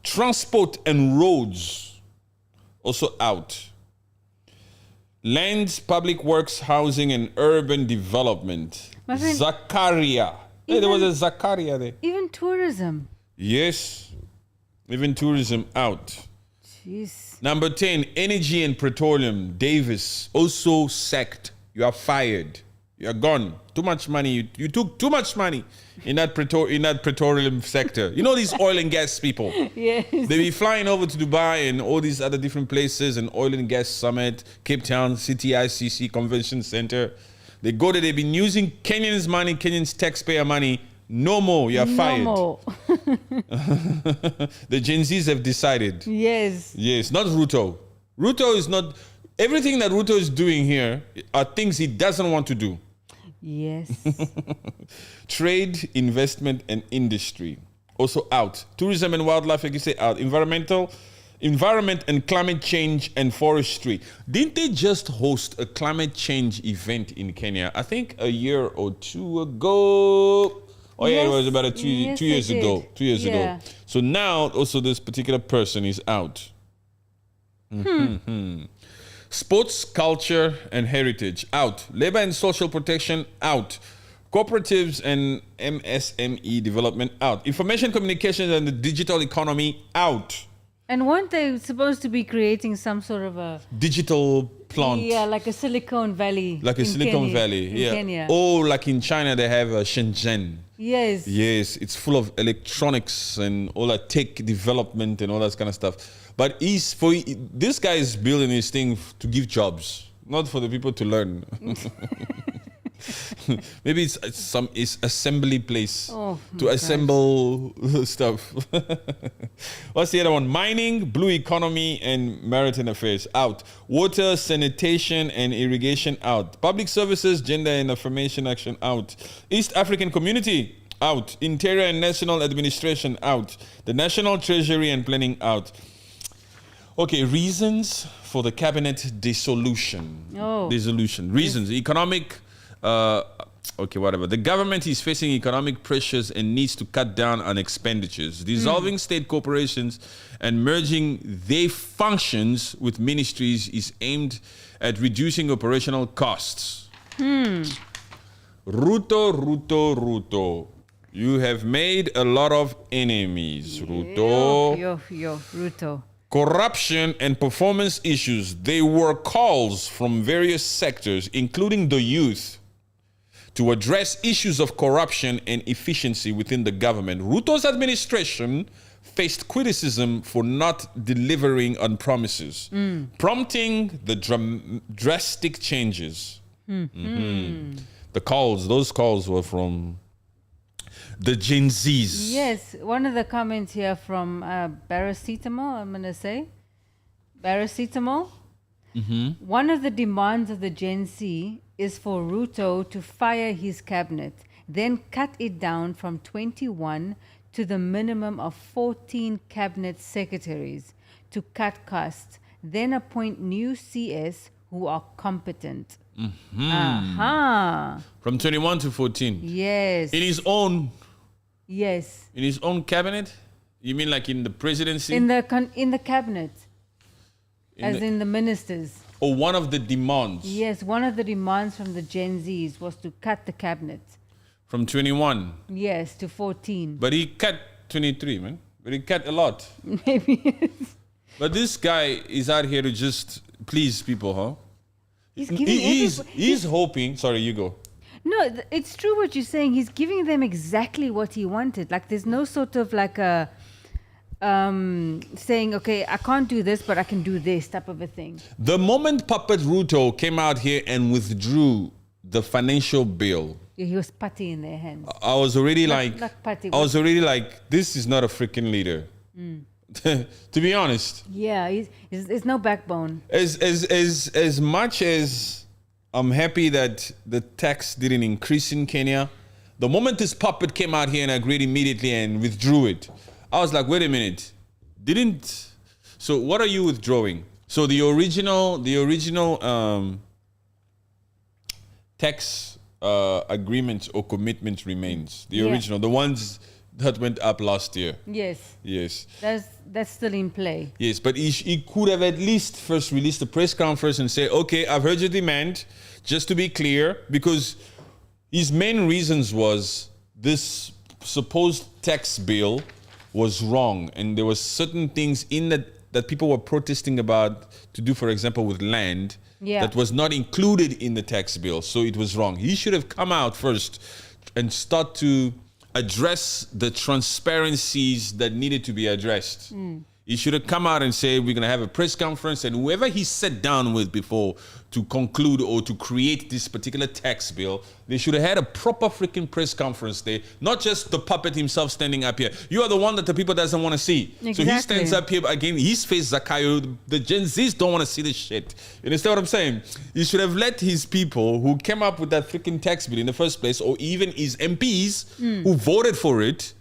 Transport and roads also out. Lands, public works, housing and urban development. My friend- Zakaria. Hey, there was a Zakaria there. Even tourism. Yes. Even tourism out. Jeez. Number 10, energy and petroleum. Davis also sacked. You are fired. You are gone. Too much money. You took too much money in that petroleum sector. You know these oil and gas people. Yes. They be flying over to Dubai and all these other different places and oil and gas summit, Cape Town, CTICC Convention Center. They go there. They've been using Kenyans' money, Kenyans' taxpayer money. No more. You are fired. No more. The Gen Zs have decided. Yes. Yes, not Ruto. Ruto is not. Everything that Ruto is doing here are things he doesn't want to do. Yes. Trade, investment, and industry also out. Tourism and wildlife, like you say, out. Environment and climate change and forestry. Didn't they just host a climate change event in Kenya? I think a year or two ago. Oh yeah, it was about two Yes, years they ago. did. 2 years Yeah. ago. So now also this particular person is out. Sports, culture, and heritage out. Labor and social protection out. Cooperatives and MSME development out. Information communications and the digital economy out. And weren't they supposed to be creating some sort of a Digital plant. yeah, like a Silicon Valley? Like a in Silicon Kenya, Valley. in Yeah. Kenya. Oh, like in China, they have Shenzhen. Yes. Yes, it's full of electronics and all that tech development and all that kind of stuff. But this guy is building his thing to give jobs, not for the people to learn. Maybe it's assembly place Oh, to my assemble stuff. What's the other one? Mining, blue economy, and maritime affairs out. Water, sanitation, and irrigation out. Public services, gender and affirmation action out. East African community out. Interior and national administration out. The National Treasury and planning out. Okay, reasons for the cabinet dissolution. Oh. Dissolution. Reasons. Economic. Okay, whatever. The government is facing economic pressures and needs to cut down on expenditures. Dissolving state corporations and merging their functions with ministries is aimed at reducing operational costs. Ruto. You have made a lot of enemies, Ruto. Yo, Ruto. corruption and performance issues. They were calls from various sectors, including the youth, to address issues of corruption and efficiency within the government. Ruto's administration faced criticism for not delivering on promises, prompting the drastic changes. Those calls were from the Gen Zs. Yes, one of the comments here from Paracetamol, I'm going to say. Paracetamol. One of the demands of the Gen Z is for Ruto to fire his cabinet, then cut it down from 21 to the minimum of 14 cabinet secretaries to cut costs, then appoint new CS who are competent. From 21 to 14. Yes. In his own Yes. In his own cabinet? You mean like in the presidency? In the cabinet, in the ministers. Or one of the demands? Yes, one of the demands from the Gen Zs was to cut the cabinet. From 21? Yes, to 14. But he cut 23, man. But he cut a lot. Maybe. But this guy is out here to just please people, huh? He's hoping. Sorry, you go. No, it's true what you're saying. He's giving them exactly what he wanted. Like, there's no sort of like a saying, okay, I can't do this, but I can do this type of a thing. The moment Puppet Ruto came out here and withdrew the financial bill, Yeah, he was putty in their hands. I was already Putty. this is not a freaking leader. To be honest. Yeah, there's no backbone. As much as I'm happy that the tax didn't increase in Kenya, the moment this puppet came out here and agreed immediately and withdrew it, I was like, wait a minute, so what are you withdrawing? So the original tax agreement or commitment remains. The original, the ones that went up last year. Yes. That's still in play. Yes, but he could have at least first released a press conference and say, okay, I've heard your demand, just to be clear, because his main reasons was this supposed tax bill was wrong, and there was certain things in that people were protesting about to do, for example, with land, that was not included in the tax bill, so it was wrong. He should have come out first and start to address the transparencies that needed to be addressed. He should have come out and said, we're going to have a press conference, and whoever he sat down with before to conclude or to create this particular tax bill, they should have had a proper freaking press conference there, not just the puppet himself standing up here. You are the one that the people doesn't want to see. Exactly. So he stands up here again, his face zakayo. The Gen Zs don't want to see this shit. You understand what I'm saying? He should have let his people who came up with that freaking tax bill in the first place, or even his MPs who voted for it,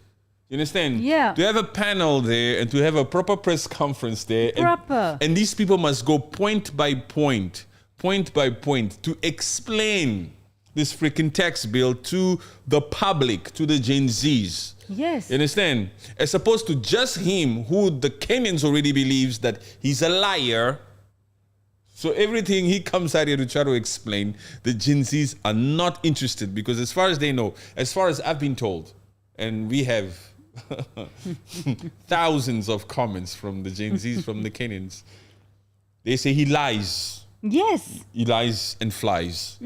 you understand? Yeah. To have a panel there and to have a proper press conference there. Proper. And these people must go point by point to explain this freaking tax bill to the public, to the Gen Zs. Yes. You understand? As opposed to just him, who the Kenyans already believes that he's a liar. So everything he comes out here to try to explain, the Gen Zs are not interested, because as far as they know, as far as I've been told, and we have thousands of comments from the Gen Zs, from the Kenyans, they say he lies. Yes. He lies and flies.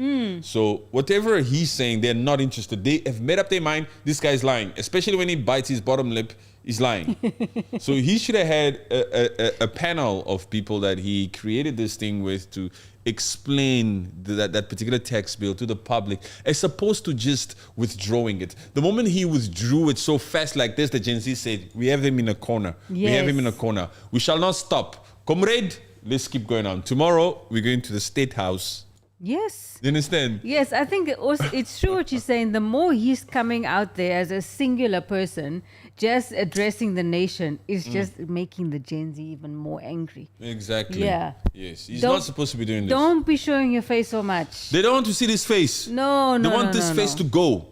So whatever he's saying, they're not interested. They have made up their mind, this guy's lying. Especially when he bites his bottom lip, he's lying. So he should have had a panel of people that he created this thing with to explain that particular tax bill to the public, as opposed to just withdrawing it. The moment he withdrew it so fast like this, the Gen Z said, we have him in a corner. Yes. We have him in a corner. We shall not stop. Comrade, let's keep going on. Tomorrow, we're going to the State House. Yes. You understand? Yes, I think it's true what you're saying. The more he's coming out there as a singular person, just addressing the nation, is just making the Gen Z even more angry. Exactly. Yeah. Yes. He's not supposed to be doing this. Don't be showing your face so much. They don't want to see this face. No. They want this face to go.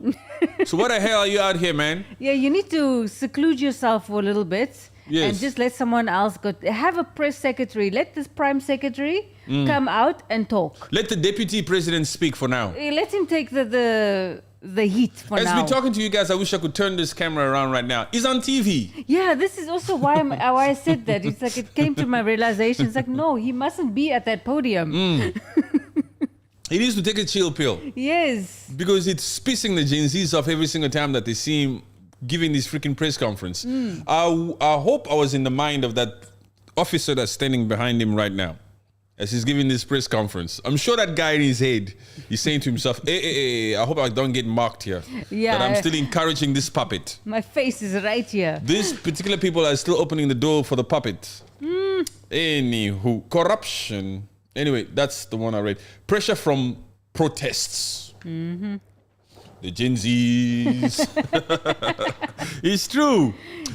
So what the hell are you out here, man? Yeah, you need to seclude yourself for a little bit. Yes. And just let someone else go. Have a press secretary. Let this prime secretary come out and talk. Let the deputy president speak for now. Let him take the the heat for As now. we're talking to you guys, I wish I could turn this camera around right now. He's on TV. Yeah, this is also why I said that. It's like it came to my realization. It's like, no, he mustn't be at that podium. He needs to take a chill pill. Yes. Because it's pissing the Gen Zs off every single time that they see him giving this freaking press conference. I hope I was in the mind of that officer that's standing behind him right now as he's giving this press conference. I'm sure that guy in his head, he's saying to himself, hey, I hope I don't get mocked here. Yeah. That I'm still encouraging this puppet. My face is right here. These particular people are still opening the door for the puppet. Anywho, corruption. Anyway, that's the one I read. Pressure from protests. The Gen Zs. It's true.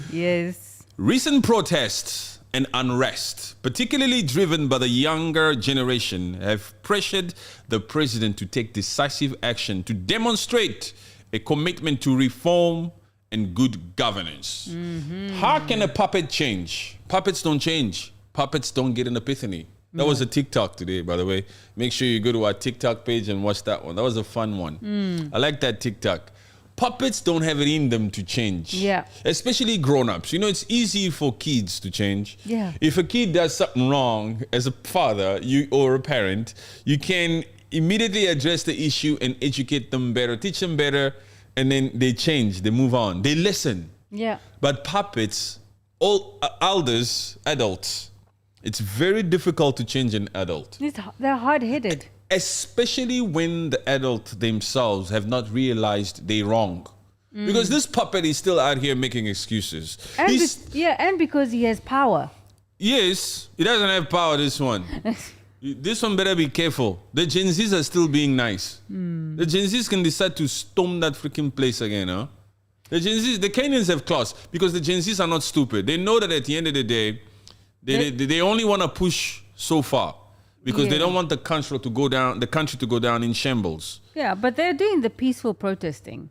Yes. Recent protests and unrest, particularly driven by the younger generation, have pressured the president to take decisive action to demonstrate a commitment to reform and good governance. How can a puppet change? Puppets don't change. Puppets don't get an epiphany. That was a TikTok today, by the way. Make sure you go to our TikTok page and watch that one. That was a fun one. I like that TikTok. Puppets don't have it in them to change. Yeah. Especially grown-ups. You know, it's easy for kids to change. Yeah. If a kid does something wrong, as a father or a parent, you can immediately address the issue and educate them better, teach them better, and then they change, they move on, they listen. Yeah. But puppets, all elders, adults, it's very difficult to change an adult. They're hard-headed. Especially when the adult themselves have not realized they're wrong. Because this puppet is still out here making excuses. And and because he has power. Yes, he doesn't have power, this one. This one better be careful. The Gen Zs are still being nice. The Gen Zs can decide to storm that freaking place again, huh? The Gen Zs, the Kenyans have class because the Gen Zs are not stupid. They know that at the end of the day, they only want to push so far. Because they don't want the country to go down in shambles. Yeah, but they're doing the peaceful protesting.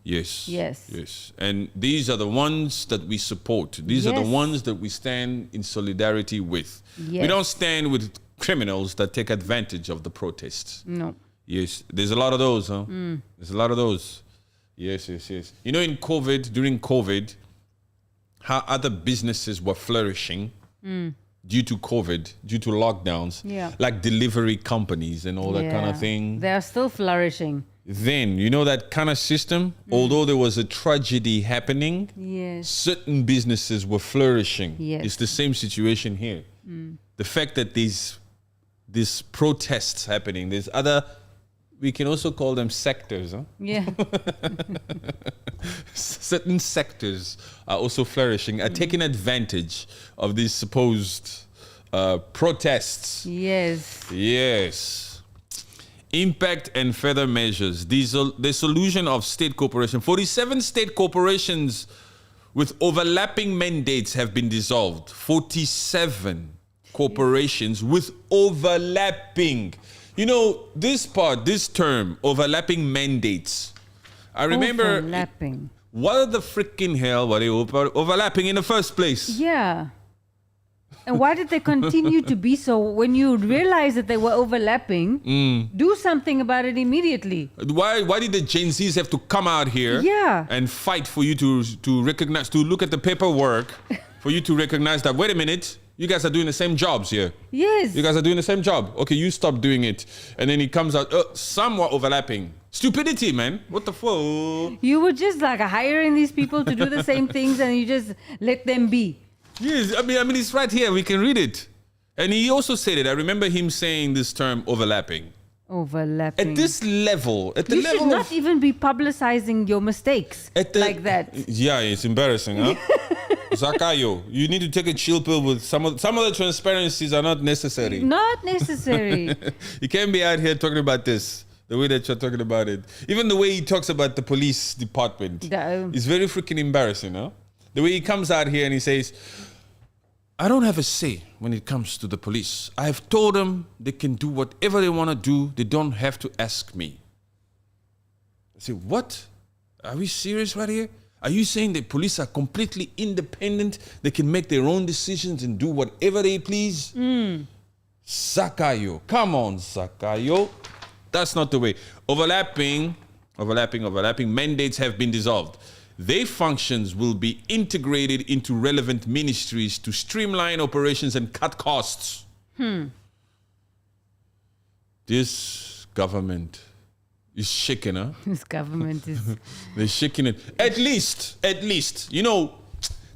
Yes. Yes. Yes. And these are the ones that we support. These are the ones that we stand in solidarity with. Yes. We don't stand with criminals that take advantage of the protests. No. Yes. There's a lot of those, huh? There's a lot of those. Yes. You know, during COVID, how other businesses were flourishing. Due to COVID, due to lockdowns, like delivery companies and all that kind of thing. They are still flourishing. Then, you know that kind of system, although there was a tragedy happening, certain businesses were flourishing. Yes. It's the same situation here. The fact that these protests happening, there's other, we can also call them sectors, huh? Yeah. Certain sectors are also flourishing, are taking advantage of these supposed protests. Yes. Impact and further measures. Dissolution of state corporation. 47 state corporations with overlapping mandates have been dissolved. 47 corporations with overlapping. You know, this term, overlapping mandates. I remember. Overlapping. What the freaking hell were they overlapping in the first place? Yeah. And why did they continue to be so? When you realize that they were overlapping, do something about it immediately. Why did the Gen Zs have to come out here and fight for you to recognize, to look at the paperwork, for you to recognize that, wait a minute, you guys are doing the same jobs here. Yes. You guys are doing the same job. Okay, you stop doing it. And then it comes out, somewhat overlapping. Stupidity, man. What the fuck? You were just like hiring these people to do the same things and you just let them be. Yes, I mean, it's right here. We can read it. And he also said it. I remember him saying this term, overlapping. Overlapping. At this level, you should not even be publicizing your mistakes like that. Yeah, it's embarrassing, huh? Zakayo, you need to take a chill pill with some of the transparencies are not necessary. Not necessary. You can't be out here talking about this the way that you're talking about it. Even the way he talks about the police department is very freaking embarrassing, huh? The way he comes out here and he says, I don't have a say when it comes to the police. I've told them they can do whatever they want to do. They don't have to ask me. I say, what? Are we serious right here? Are you saying the police are completely independent? They can make their own decisions and do whatever they please? Zakayo. Come on, Zakayo. That's not the way. Overlapping Overlapping. Mandates have been dissolved. Their functions will be integrated into relevant ministries to streamline operations and cut costs. This government is shaking, huh? This government is... They're shaking it. At least,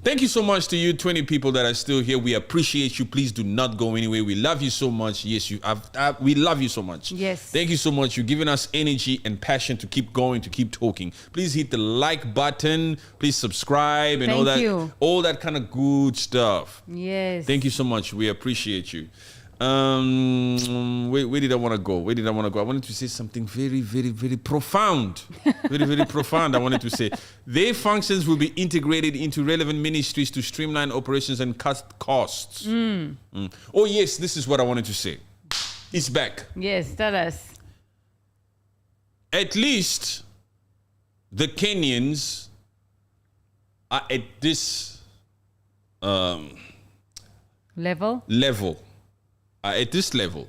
thank you so much to you 20 people that are still here. We appreciate you. Please do not go anywhere. We love you so much. Yes, we love you so much. Yes. Thank you so much. You're giving us energy and passion to keep going, to keep talking. Please hit the like button. Please subscribe and all that kind of good stuff. Yes. Thank you so much. We appreciate you. Where did I want to go? I wanted to say something very, very, very profound. Very, very profound. I wanted to say their functions will be integrated into relevant ministries to streamline operations and cut costs. Oh yes, this is what I wanted to say. It's back. Yes, tell us. At least the Kenyans are at this level. At this level,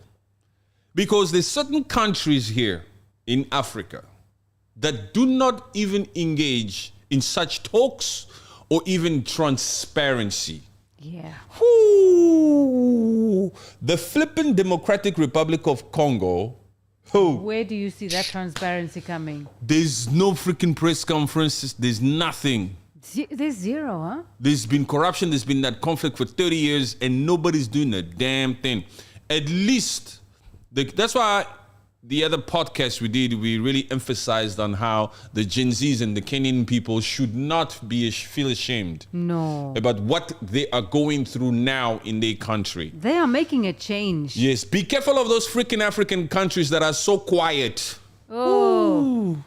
because there's certain countries here in Africa that do not even engage in such talks or even transparency. Yeah. Ooh, the flippin' Democratic Republic of Congo. Where do you see that transparency coming? There's no freaking press conferences. There's nothing. There's zero, huh? There's been corruption. There's been that conflict for 30 years and nobody's doing a damn thing. At least, that's why the other podcast we did, we really emphasized on how the Gen Zs and the Kenyan people should not feel ashamed. No. About what they are going through now in their country. They are making a change. Yes. Be careful of those freaking African countries that are so quiet. Oh.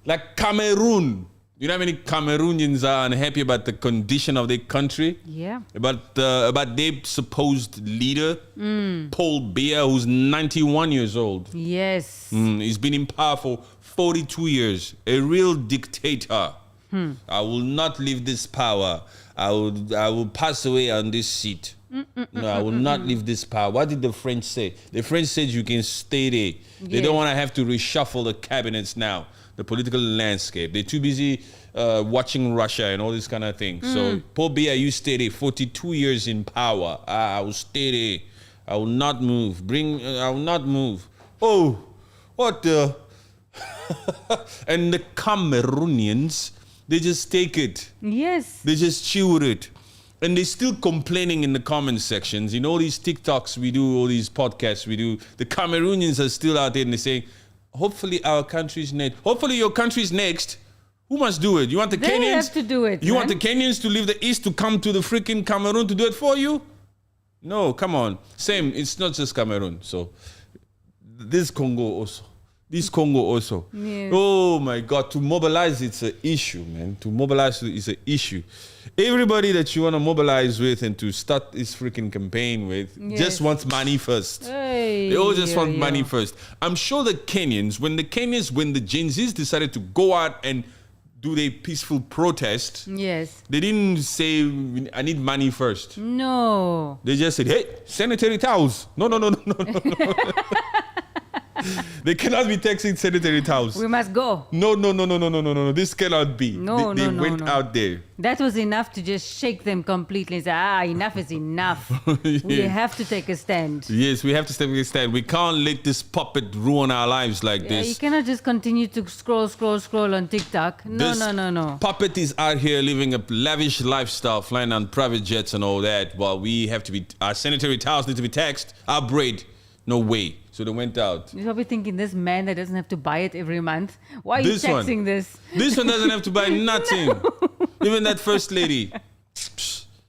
Like Cameroon. You know how many Cameroonians are unhappy about the condition of their country? Yeah. About their supposed leader, Paul Biya, who's 91 years old. Yes. He's been in power for 42 years. A real dictator. I will not leave this power. I will pass away on this seat. No, I will not leave this power. What did the French say? The French said you can stay there. They don't want to have to reshuffle the cabinets now. The political landscape. They're too busy watching Russia and all this kind of thing. So, Paul Biya, you stay there. 42 years in power. I will stay there. I will not move. I will not move. Oh, what the? And the Cameroonians, they just take it. Yes. They just chew it. And they're still complaining in the comment sections. In all these TikToks we do, all these podcasts we do, the Cameroonians are still out there and they're saying, hopefully our country's next. Hopefully your country's next. Who must do it? You want the Kenyans? They have to do it. You want the Kenyans to leave the East to come to the freaking Cameroon to do it for you? No, come on. Same. It's not just Cameroon. So this Congo also. Yes. Oh my God. To mobilize, it's an issue, man. To mobilize is an issue. Everybody that you want to mobilize with and to start this freaking campaign with just wants money first. Hey, they all just want money first. I'm sure the Kenyans, when the Gen Zs decided to go out and do their peaceful protest, they didn't say, I need money first. No. They just said, hey, sanitary towels. No. They cannot be taxing sanitary towels. We must go. No. This cannot be. They went out there. That was enough to just shake them completely and say, enough is enough. We have to take a stand. Yes, we have to take a stand. We can't let this puppet ruin our lives like this. You cannot just continue to scroll on TikTok. No. Puppet is out here living a lavish lifestyle, flying on private jets and all that, while we have to be, our sanitary towels need to be taxed, our bread, no way. So they went out. You're probably thinking, this man that doesn't have to buy it every month. Why are you taxing this? This one doesn't have to buy nothing. Even that first lady.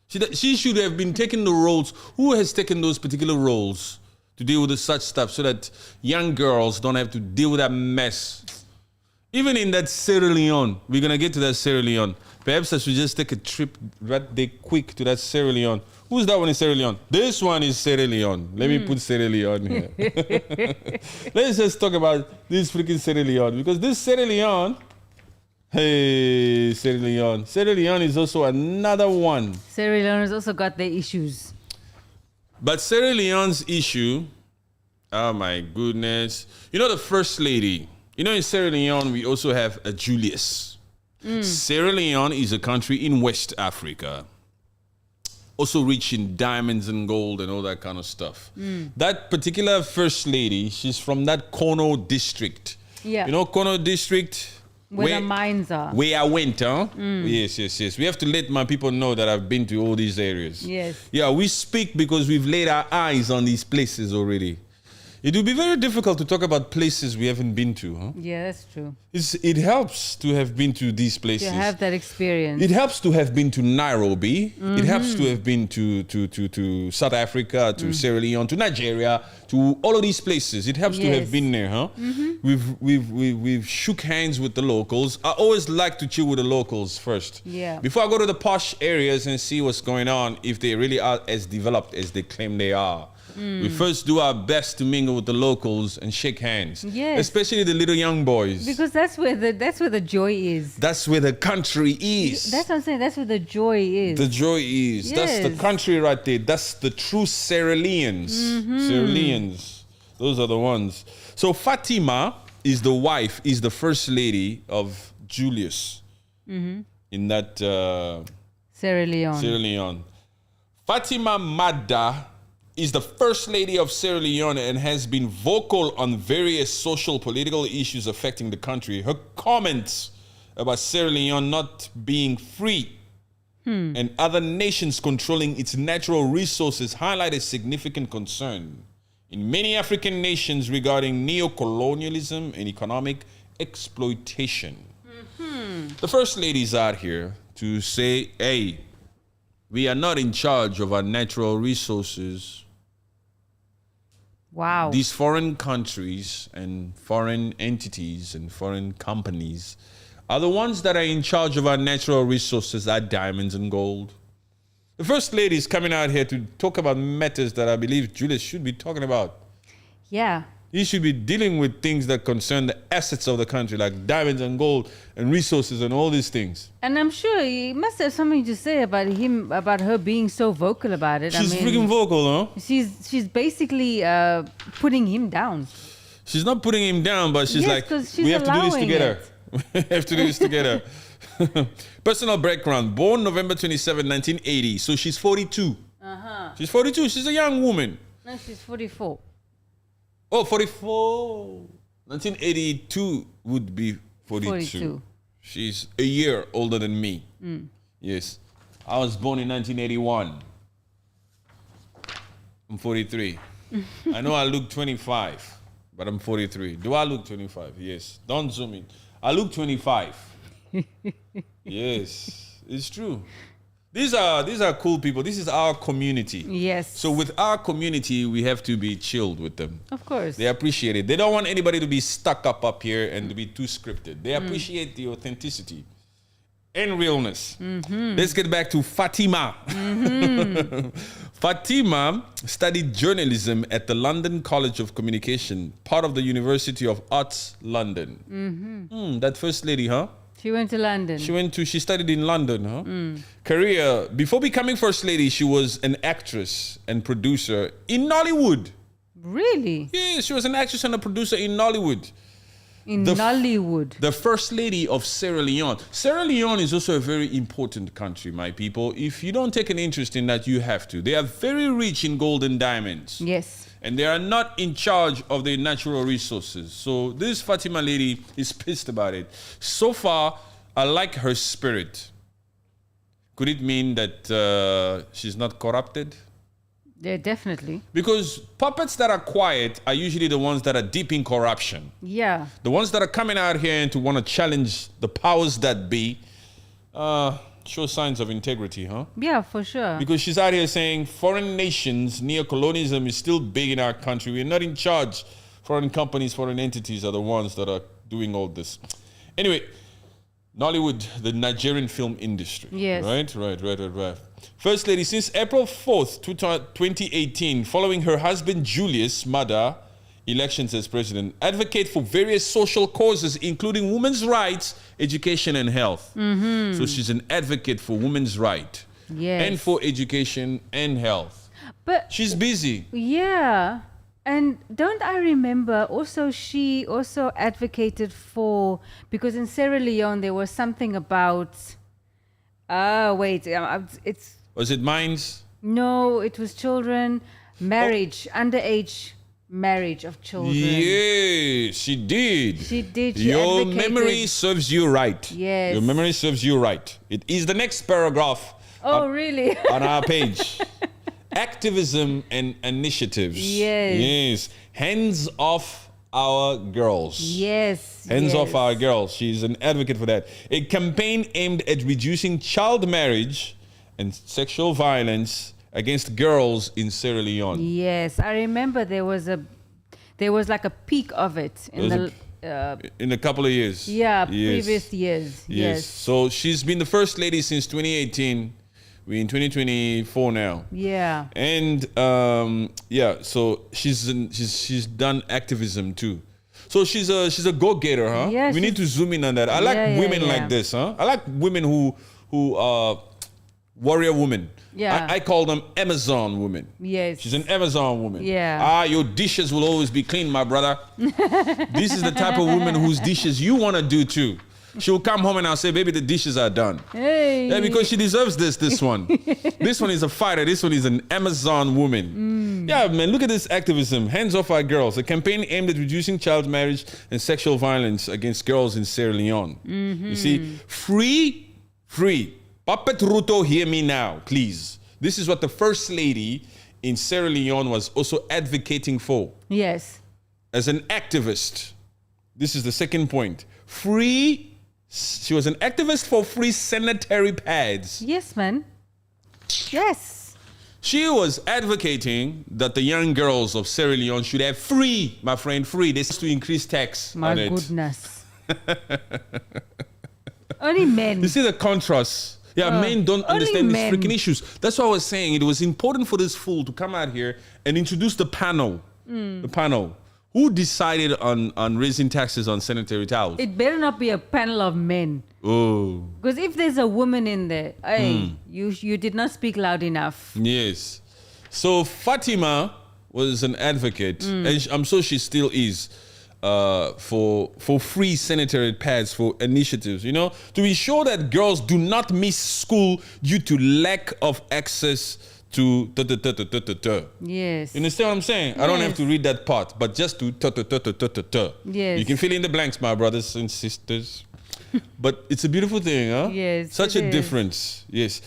She should have been taking the roles. Who has taken those particular roles to deal with such stuff so that young girls don't have to deal with that mess? Even in that Sierra Leone, we're going to get to that Sierra Leone. Perhaps I should just take a trip right there quick to that Sierra Leone. Who's that one in Sierra Leone? This one is Sierra Leone. Let me put Sierra Leone here. Let's just talk about this freaking Sierra Leone. Because this Sierra Leone, hey, Sierra Leone. Sierra Leone is also another one. Sierra Leone has also got their issues. But Sierra Leone's issue, Oh my goodness. You know the first lady. You know in Sierra Leone we also have a Julius. Sierra Leone is a country in West Africa. Also rich in diamonds and gold and all that kind of stuff. That particular first lady, she's from that Kono district. Yeah. You know Kono district? Where the mines are. Where I went, huh? Yes. We have to let my people know that I've been to all these areas. Yes. Yeah, we speak because we've laid our eyes on these places already. It will be very difficult to talk about places we haven't been to, huh? Yeah, that's true. It helps to have been to these places. To have that experience. It helps to have been to Nairobi. It helps to have been to South Africa, to Sierra Leone, to Nigeria, to all of these places. It helps to have been there, huh? We've shook hands with the locals. I always like to chill with the locals first. Yeah. Before I go to the posh areas and see what's going on, if they really are as developed as they claim they are. We first do our best to mingle with the locals and shake hands. Yes. Especially the little young boys. Because that's where the joy is. That's where the country is. That's what I'm saying. That's where the joy is. The joy is. That's the Yes. country right there. That's the true Sierra Leoneans. Sierra Leoneans. Those are the ones. So Fatima is the wife, is the first lady of Julius in that Sierra Leone. Sierra Leone. Fatima Mada is the first lady of Sierra Leone and has been vocal on various social political issues affecting the country. Her comments about Sierra Leone not being free and other nations controlling its natural resources highlight a significant concern in many African nations regarding neo-colonialism and economic exploitation. The first lady's out here to say, hey, we are not in charge of our natural resources. Wow. These foreign countries and foreign entities and foreign companies are the ones that are in charge of our natural resources, our diamonds and gold. The first lady is coming out here to talk about matters that I believe Julius should be talking about. Yeah. He should be dealing with things that concern the assets of the country, like diamonds and gold and resources and all these things. And I'm sure he must have something to say about her being so vocal about it. She's freaking vocal, huh? She's basically putting him down. She's not putting him down, but she's Yes, like, 'cause she's we have to do this allowing together. We have to do this together. Personal background. Born November 27, 1980. So she's 42. She's 42. She's a young woman. No, she's 44. Oh, 44. 1982 would be 42. 42. She's a year older than me. Yes. I was born in 1981. I'm 43. I know I look 25, but I'm 43. Do I look 25? Yes. Don't zoom in. I look 25. Yes, it's true. These are cool people. This is our community. Yes. So with our community, we have to be chilled with them. Of course. They appreciate it. They don't want anybody to be stuck up here and to be too scripted. They appreciate the authenticity and realness. Let's get back to Fatima. Fatima studied journalism at the London College of Communication, part of the University of Arts, London. That first lady, huh? She went to London. She studied in London, huh? Career, before becoming first lady, she was an actress and producer in Nollywood. Really? Yeah, she was an actress and a producer in Nollywood. In Nollywood. The first lady of Sierra Leone. Sierra Leone is also a very important country, my people. If you don't take an interest in that, you have to. They are very rich in gold and diamonds. Yes. And they are not in charge of their natural resources. So this Fatima lady is pissed about it. So far, I like her spirit. Could it mean that she's not corrupted? Yeah, definitely. Because puppets that are quiet are usually the ones that are deep in corruption. Yeah. The ones that are coming out here and to want to challenge the powers that be show signs of integrity, huh? Yeah, for sure. Because she's out here saying foreign nations, neocolonialism is still big in our country. We're not in charge. Foreign companies, foreign entities are the ones that are doing all this. Anyway, Nollywood, the Nigerian film industry. Yes. Right. First lady, since April 4th, 2018, following her husband Julius' mother elections as president, advocate for various social causes, including women's rights, education, and health. So she's an advocate for women's rights Yes. and for education and health. But She's busy. yeah. And don't I remember also she also advocated for, because in Sierra Leone there was something about, it's, Was it mines? no, it was children, marriage, underage marriage of children. Yes, she did. She did. She Your advocated. memory serves you right. Yes. Your memory serves you right. It is the next paragraph Oh, really? on our page. Activism and initiatives. Yes. Yes. Hands off our girls. Yes. Hands yes. off our girls. She's an advocate for that. A campaign aimed at reducing child marriage and sexual violence against girls in Sierra Leone. Yes, I remember there was like a peak of it in In a couple of years. yeah, Yes. previous years. Yes. So she's been the first lady since 2018. We're in 2024 now. Yeah. And so she's done activism too. So she's a go-getter, huh? Yeah, we need to zoom in on that. I like Yeah, women yeah. like this, huh? I like women who warrior women. Yeah. I call them Amazon women. Yes. She's an Amazon woman. Yeah. Your dishes will always be clean, my brother. This is the type of woman whose dishes you want to do too. She'll come home and I'll say, baby, the dishes are done. Hey. Yeah, because she deserves this one. This one is a fighter. This one is an Amazon woman. Yeah, man, look at this activism. Hands off our girls. A campaign aimed at reducing child marriage and sexual violence against girls in Sierra Leone. You see, free. Puppet Ruto, hear me now, please. This is what the First Lady in Sierra Leone was also advocating for. Yes. As an activist, this is the second point. She was an activist for free sanitary pads. Yes, man. Yes. She was advocating that the young girls of Sierra Leone should have free, my friend, free. This is to increase tax My on it. goodness. Only men. You see the contrast? Yeah, men don't understand these men. freaking issues. That's why I was saying it was important for this fool to come out here and introduce the panel. The panel. Who decided on raising taxes on sanitary towels? It better not be a panel of men. Oh. Because if there's a woman in there, hey, you did not speak loud enough. Yes. So Fatima was an advocate, and I'm sure she still is, for free sanitary pads for initiatives, to ensure that girls do not miss school due to lack of access to Yes. You understand what I'm saying? I don't have to read that part, but just to Yes. You can fill in the blanks, my brothers and sisters. But it's a beautiful thing, huh? Yes, Such it a is. difference. Yes.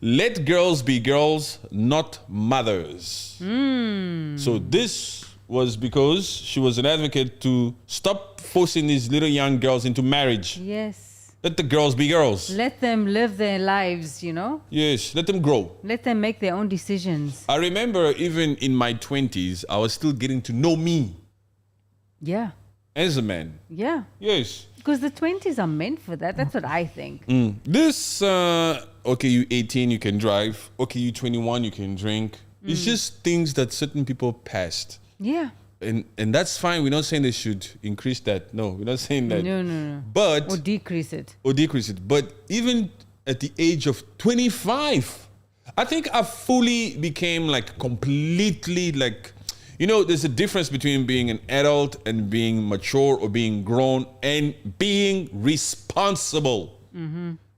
Let girls be girls, not mothers. So this was because she was an advocate to stop forcing these little young girls into marriage. Yes. Let the girls be girls. Let them live their lives, Yes, let them grow. Let them make their own decisions. I remember even in my 20s, I was still getting to know me Yeah. as a man. Yeah. Yes. Because the 20s are meant for that. That's what I think. This, okay, you 18, you can drive. Okay, you 21, you can drink. It's just things that certain people passed. Yeah. And that's fine. We're not saying they should increase that. No, we're not saying that. No. But, Or decrease it. or decrease it. But even at the age of 25, I think I fully became completely there's a difference between being an adult and being mature or being grown and being responsible.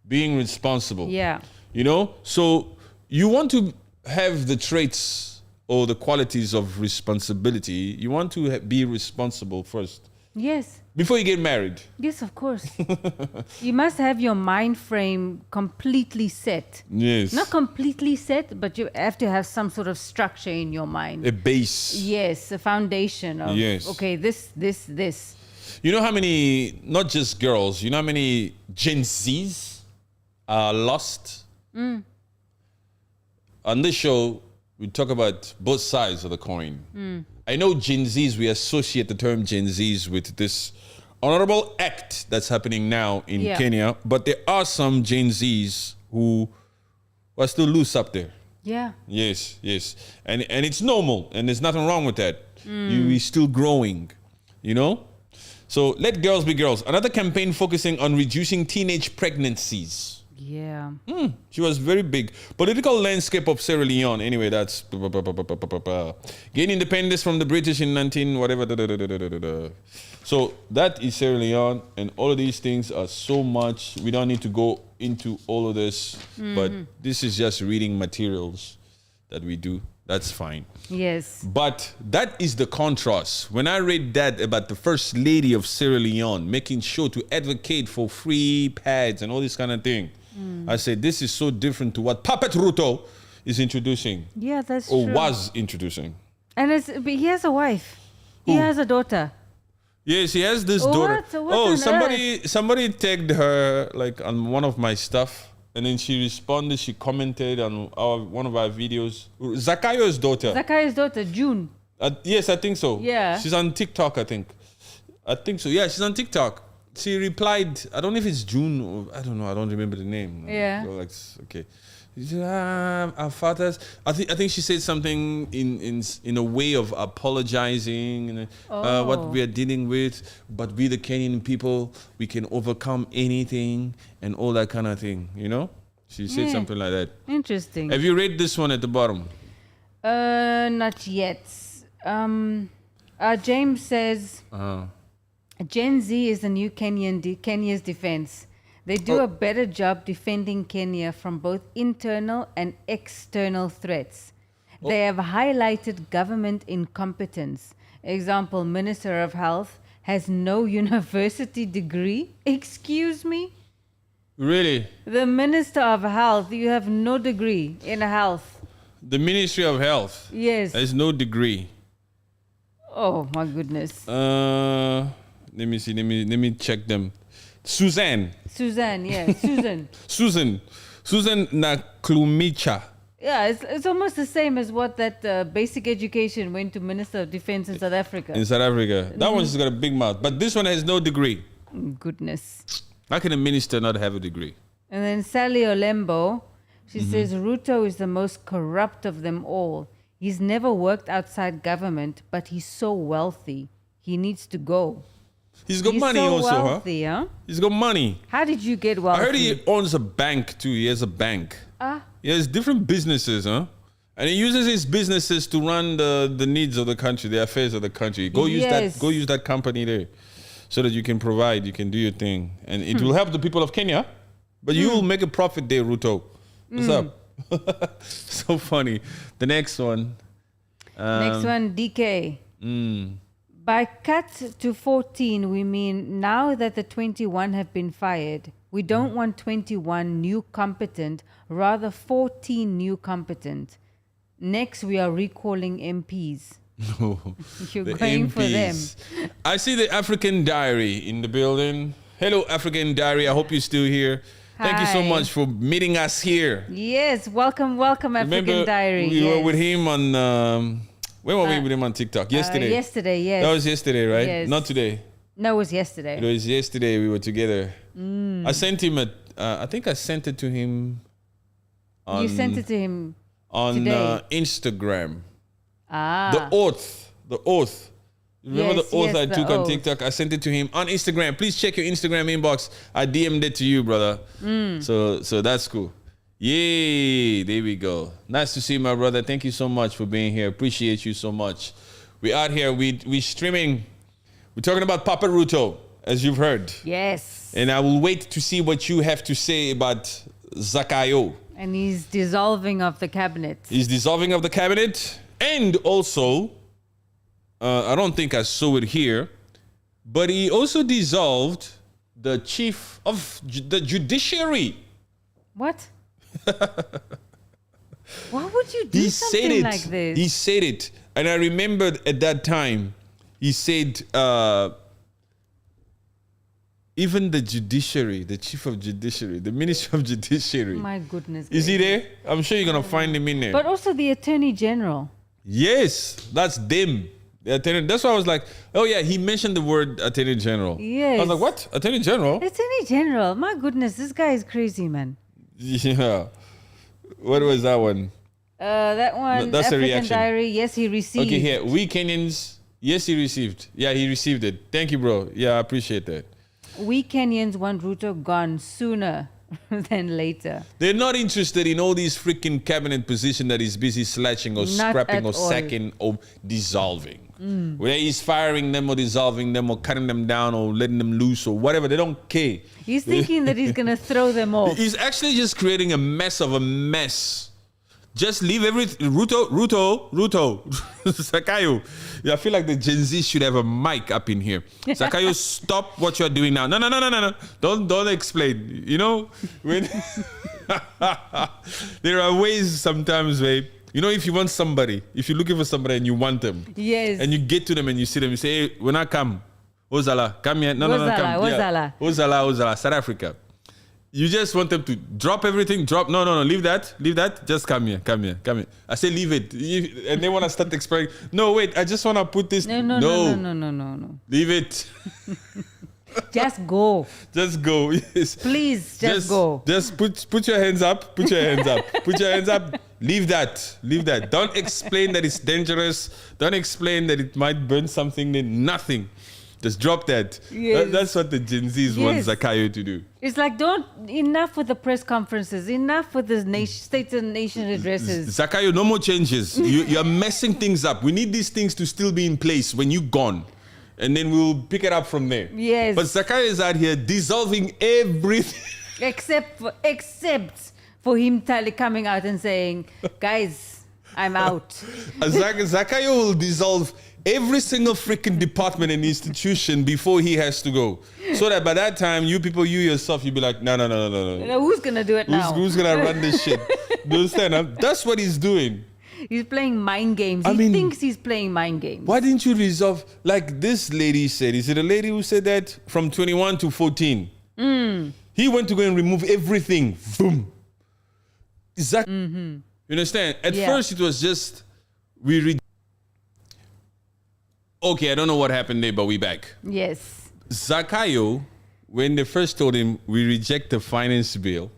Being responsible. Yeah. So you want to have the traits or the qualities of responsibility. You want to be responsible first Yes. before you get married. Yes, of course. You must have your mind frame completely set. Yes. Not completely set, but you have to have some sort of structure in your mind. A base. Yes, a foundation of, Yes. okay, this. You know how many, not just girls, you know how many Gen Zs are lost? On this show, we talk about both sides of the coin. I know Gen Zs, we associate the term Gen Zs with this honorable act that's happening now in Kenya, but there are some Gen Zs who are still loose up there. Yeah. Yes. And it's normal, and there's nothing wrong with that. We're still growing, So let girls be girls. Another campaign focusing on reducing teenage pregnancies. Yeah. She was very big. Political landscape of Sierra Leone. Anyway, that's gain independence from the British in 19 whatever. So that is Sierra Leone, and all of these things are so much. We don't need to go into all of this, but this is just reading materials that we do. That's fine. Yes. But that is the contrast. When I read that about the first lady of Sierra Leone making sure to advocate for free pads and all this kind of thing, I said, this is so different to what Puppet Ruto is introducing. Yeah, that's or true. was introducing. And but he has a wife. He has a daughter. Yes, he has this What? daughter. What Oh, on somebody tagged her like on one of my stuff. And then she responded, she commented on one of our videos. Zakayo's daughter. Zakayo's daughter, June. Yes, I think so. Yeah. She's on TikTok, I think. I think so. Yeah, she's on TikTok. She replied, I don't know if it's June or I don't know, I don't remember the name. Yeah. So like, okay. She said, our fathers. I think she said something in a way of apologizing and what we are dealing with, but we the Kenyan people, we can overcome anything and all that kind of thing. You know, she said something like that. Interesting. Have you read this one at the bottom? Not yet. James says, Gen Z is the new Kenya's defense. They do a better job defending Kenya from both internal and external threats. They have highlighted government incompetence. Example, Minister of Health has no university degree. Excuse me? Really? The Minister of Health, you have no degree in health. The Ministry of Health Yes. has no degree. Oh, my goodness. Let me see. Let me check them. Suzanne Naklumicha. Yeah, it's almost the same as what that basic education went to Minister of Defense in South Africa. In South Africa. That one's just got a big mouth. But this one has no degree. Goodness. How can a minister not have a degree? And then Sally Olembo, she says, Ruto is the most corrupt of them all. He's never worked outside government, but he's so wealthy. He needs to go. He's got money so also, wealthy, huh? He's got money. How did you get wealthy? I heard he owns a bank too. He has a bank. He has different businesses, huh? And he uses his businesses to run the needs of the country, the affairs of the country. Go use that company there, so that you can provide, you can do your thing, and it will help the people of Kenya. But you will make a profit there, Ruto. What's up? So funny. The next one. Next one, DK. By cut to 14, we mean now that the 21 have been fired, we don't want 21 new competent, rather 14 new competent. Next, we are recalling MPs. You're going for them. I see the African Diary in the building. Hello, African Diary. I hope you're still here. Thank you so much for meeting us here. Yes, welcome, African Diary. We were with him on... when were we with him on TikTok? Yesterday. Yesterday, yes. That was yesterday, right? Yes. Not today. No, it was yesterday. It was yesterday we were together. I sent him I think I sent it to him on... You sent it to him on today. Instagram. The oath. Remember the oath I took on TikTok? I sent it to him on Instagram. Please check your Instagram inbox. I DM'd it to you, brother. So that's cool. Yay, there we go. Nice to see you, my brother. Thank you so much for being here. Appreciate you so much. We out here, we streaming. We're talking about Papa Ruto, as you've heard. Yes. And I will wait to see what you have to say about Zakayo. And he's dissolving of the cabinet. He's dissolving of the cabinet. And also, I don't think I saw it here, but he also dissolved the chief of the judiciary. What? Why would you do something like this? He said it. And I remembered at that time, he said, even the judiciary, the chief of judiciary, the minister of judiciary. My goodness. Is he there? I'm sure you're going to find him in there. But also the attorney general. Yes, that's them. The attorney. That's why I was like, oh yeah, he mentioned the word attorney general. Yes. I was like, what? Attorney general? Attorney general. My goodness, this guy is crazy, man. Yeah. What was that one? That one, that's African a reaction. Diary, yes, he received. Okay, here. We Kenyans, yes, he received. Yeah, he received it. Thank you, bro. Yeah, I appreciate that. We Kenyans want Ruto gone sooner. than later. They're not interested in all these freaking cabinet positions that he's busy slashing or Not scrapping at or all. sacking or dissolving. Whether he's firing them or dissolving them or cutting them down or letting them loose or whatever, they don't care. He's thinking that he's going to throw them off. He's actually just creating a mess of a mess. Just leave everything. Ruto, Zakayo. Yeah, I feel like the Gen Z should have a mic up in here. Zakayo, stop what you're doing now. No. Don't explain. You know, when there are ways sometimes where, you know, if you want somebody, if you're looking for somebody and you want them, Yes. and you get to them and you see them, you say, hey, when I come, Ozala, come here. No, Ozala, come. Ozala. Yeah. Ozala, South Africa. You just want them to drop everything, No, leave that. Just come here. I say leave it. And they want to start explaining. No, wait, I just want to put this. No. Leave it. Just go. Just go. Yes. Please, just go. Just put your hands up. Put your hands up. Leave that. Don't explain that it's dangerous. Don't explain that it might burn something. Nothing. Just drop that. Yes. That's what the Gen Zs want Zakayo to do. It's like, enough with the press conferences, enough with the State and Nation addresses. Zakayo, no more changes. You're messing things up. We need these things to still be in place when you're gone. And then we'll pick it up from there. Yes. But Zakayo is out here dissolving everything. Except for him coming out and saying, guys, I'm out. Zakayo will dissolve every single freaking department and institution before he has to go. So that by that time, you yourself, you'll be like, no. Who's going to do it now? Who's going to run this shit? Do you understand? That's what he's doing. He's playing mind games. He thinks he's playing mind games. Why didn't you resolve, like this lady said, is it a lady who said that? From 21 to 14. He went to go and remove everything. Boom. Is that, you understand? At first it was just, okay, I don't know what happened there, but we back. Yes. Zakayo, when they first told him, we reject the finance bill,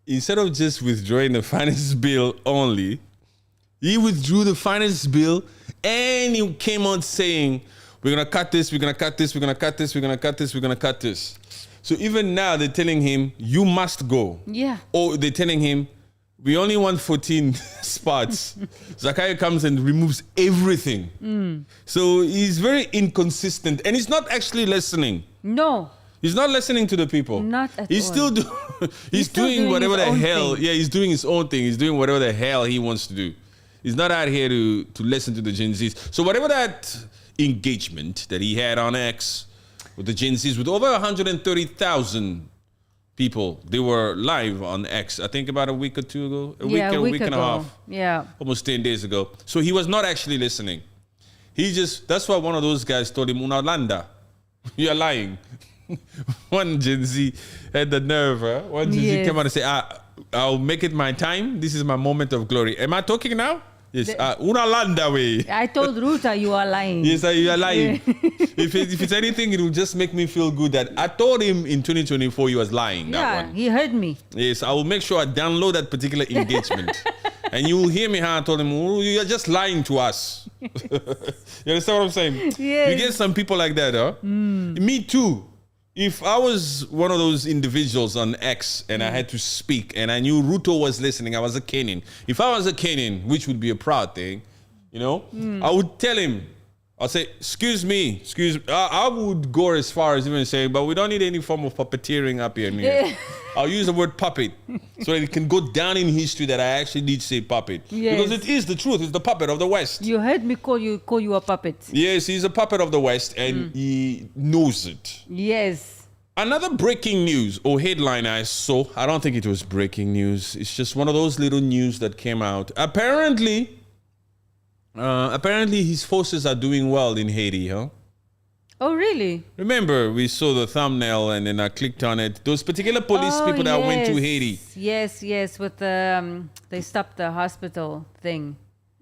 instead of just withdrawing the finance bill only, he withdrew the finance bill and he came on saying, we're going to cut this, we're going to cut this, we're going to cut this, we're going to cut this, we're going to cut this. So even now they're telling him, you must go. Yeah. Or they're telling him, we only want 14 spots. Zakayo comes and removes everything. So he's very inconsistent and he's not actually listening. No. He's not listening to the people. Not at he's all. He's doing whatever the hell. thing. Yeah, he's doing his own thing. He's doing whatever the hell he wants to do. He's not out here to listen to the Gen Zs. So whatever that engagement that he had on X with the Gen Zs, with over 130,000 people, they were live on X, I think about a week or two ago. A week and a half. Yeah. Almost 10 days ago. So he was not actually listening. That's why one of those guys told him, Unalanda, you're lying. One Gen Z had the nerve. One Gen Z came out and said, I'll make it my time. This is my moment of glory. Am I talking now? Yes. Unalanda way. I told Ruta you are lying. Yes, you are lying. If it's anything, it will just make me feel good that I told him in 2024 he was lying. That one. He heard me. Yes, I will make sure I download that particular engagement. And you will hear me how I told him, you're just lying to us. You understand what I'm saying? Yes. You get some people like that, huh? Me too. If I was one of those individuals on X and I had to speak and I knew Ruto was listening, I was a Kenyan. If I was a Kenyan, which would be a proud thing, I would tell him, I'll say, excuse me. I would go as far as even saying, but we don't need any form of puppeteering up here. I'll use the word puppet so that it can go down in history that I actually did say puppet. Yes. Because it is the truth. It's the puppet of the West. You heard me call you a puppet. Yes, he's a puppet of the West and he knows it. Yes. Another breaking news or headline I saw, I don't think it was breaking news. It's just one of those little news that came out. Apparently his forces are doing well in Haiti, huh? Oh, really? Remember, we saw the thumbnail and then I clicked on it. Those particular police people that went to Haiti. Yes, with they stopped the hospital thing.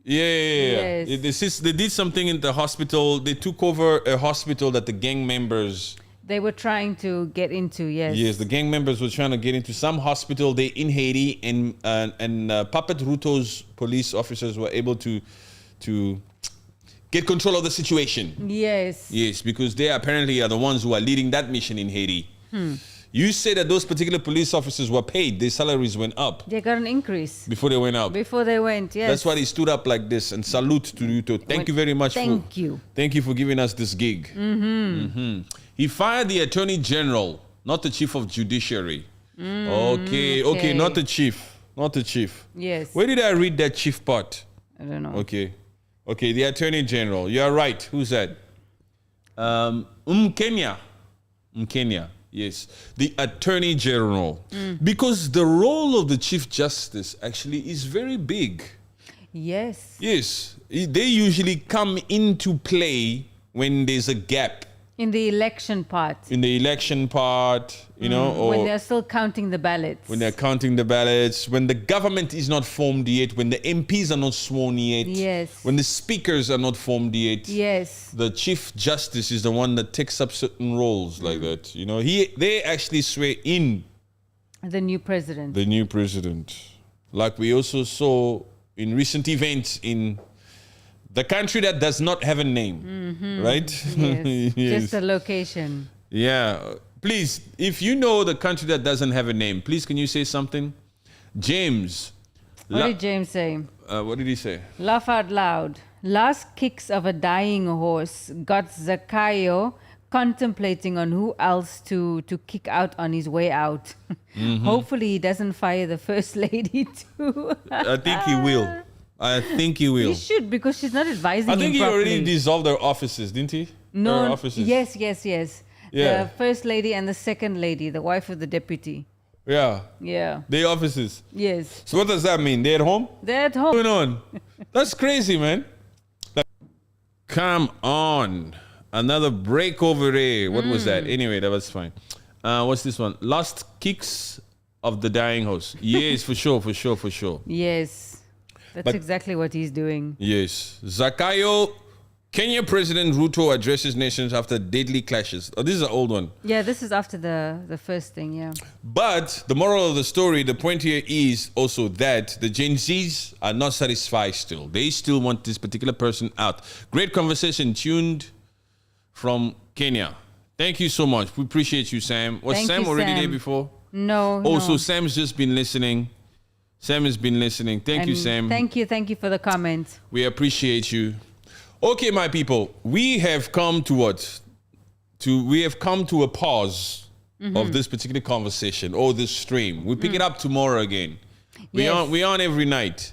Yeah. Yes. They did something in the hospital. They took over a hospital that the gang members... They were trying to get into, yes. Yes, the gang members were trying to get into some hospital there in Haiti and Puppet Ruto's police officers were able to get control of the situation. Yes. Yes, because they apparently are the ones who are leading that mission in Haiti. You say that those particular police officers were paid, their salaries went up They got an increase before they went up. before they went. Yes. That's why he stood up like this, and salute to Ruto. Thank you very much. Thank you. Thank you for giving us this gig. He fired the Attorney General, not the Chief of Judiciary. Okay, not the chief. Not the chief. Yes. Where did I read that chief part? I don't know. Okay, the Attorney General. You are right. Who's that? Kenya. Kenya. Yes, the Attorney General. Because the role of the Chief Justice actually is very big. Yes. Yes, they usually come into play when there's a gap. In the election part. In the election part, you know, or when they're still counting the ballots. when they're counting the ballots, when the government is not formed yet, when the MPs are not sworn yet, Yes. when the speakers are not formed yet. Yes. The Chief Justice is the one that takes up certain roles like that. You know, they actually swear in The new president. the new president. Like we also saw in recent events in the country that does not have a name, right? Yes. Yes. Just a location. Yeah. Please, if you know the country that doesn't have a name, please can you say something? James. What did James say? What did he say? Laugh out loud. Last kicks of a dying horse got Zakayo contemplating on who else to kick out on his way out. Hopefully he doesn't fire the first lady too. I think he will. I think he will. He should, because she's not advising him I think he properly. already dissolved their offices, didn't he? No. Their offices. Yes. Yeah. The first lady and the second lady, the wife of the deputy. Yeah. Yeah. Their offices. Yes. So what does that mean? They're at home? They're at home. What's going on? That's crazy, man. Come on. Another break over there. What was that? Anyway, that was fine. What's this one? Last kicks of the dying horse. Yes, for sure. Yes. That's exactly what he's doing. Yes. Zakayo, Kenya President Ruto addresses nations after deadly clashes. Oh, this is an old one. Yeah, this is after the first thing, yeah. But the moral of the story, the point here is also that the Gen Zs are not satisfied still. They still want this particular person out. Great conversation tuned from Kenya. Thank you so much. We appreciate you, Sam. Was Thank Sam you, already Sam. there before? No. Oh, no. so Sam's just been listening. Sam has been listening. Thank you, And Sam. Thank you for the comment. We appreciate you. Okay, my people, we have come to what? We have come to a pause of this particular conversation or this stream. We pick it up tomorrow again. We on every night.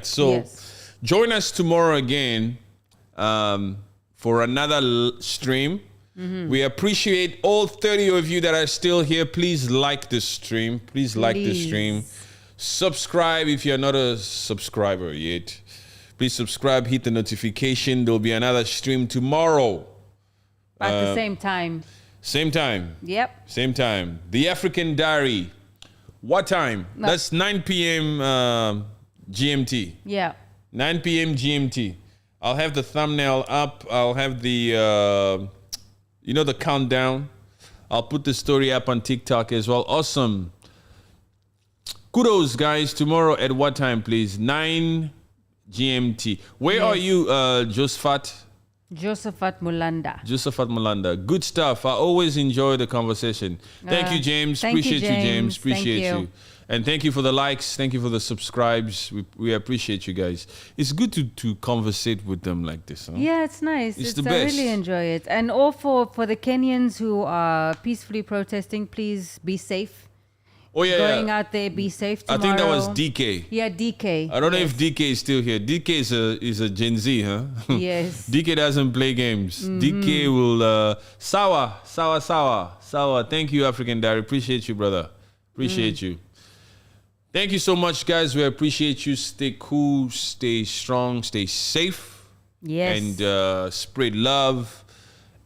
So Yes. join us tomorrow again for another stream. We appreciate all 30 of you that are still here. Please like this stream. Like this stream. Subscribe if you're not a subscriber yet. Please subscribe, hit the notification. There'll be another stream tomorrow. At the same time. Same time. Yep. Same time. The African Diary. What time? No. That's 9 p.m. GMT. Yeah. 9 p.m. GMT. I'll have the thumbnail up. I'll have the, the countdown. I'll put the story up on TikTok as well. Awesome. Kudos, guys. Tomorrow at what time, please? 9 GMT. Where are you, Josephat? Josephat Mulanda. Josephat Mulanda. Good stuff. I always enjoy the conversation. Thank you, James. Thank you, Appreciate you, James. James. Appreciate Thank you. you. And thank you for the likes. Thank you for the subscribes. We appreciate you guys. It's good to conversate with them like this. Huh? Yeah, it's nice. It's the I best. really enjoy it. And all for the Kenyans who are peacefully protesting, please be safe. Oh, yeah. Going out there, be safe tomorrow. I think that was DK. Yeah, DK. I don't know if DK is still here. DK is a Gen Z, huh? Yes. DK doesn't play games. DK will Sawa. Thank you, African Diary. Appreciate you, brother. Appreciate you. Thank you so much, guys. We appreciate you. Stay cool, stay strong, stay safe. Yes. And spread love.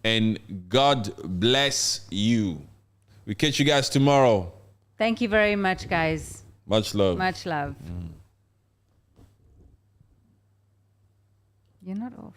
And God bless you. We catch you guys tomorrow. Thank you very much, guys. Much love. Much love. You're not off.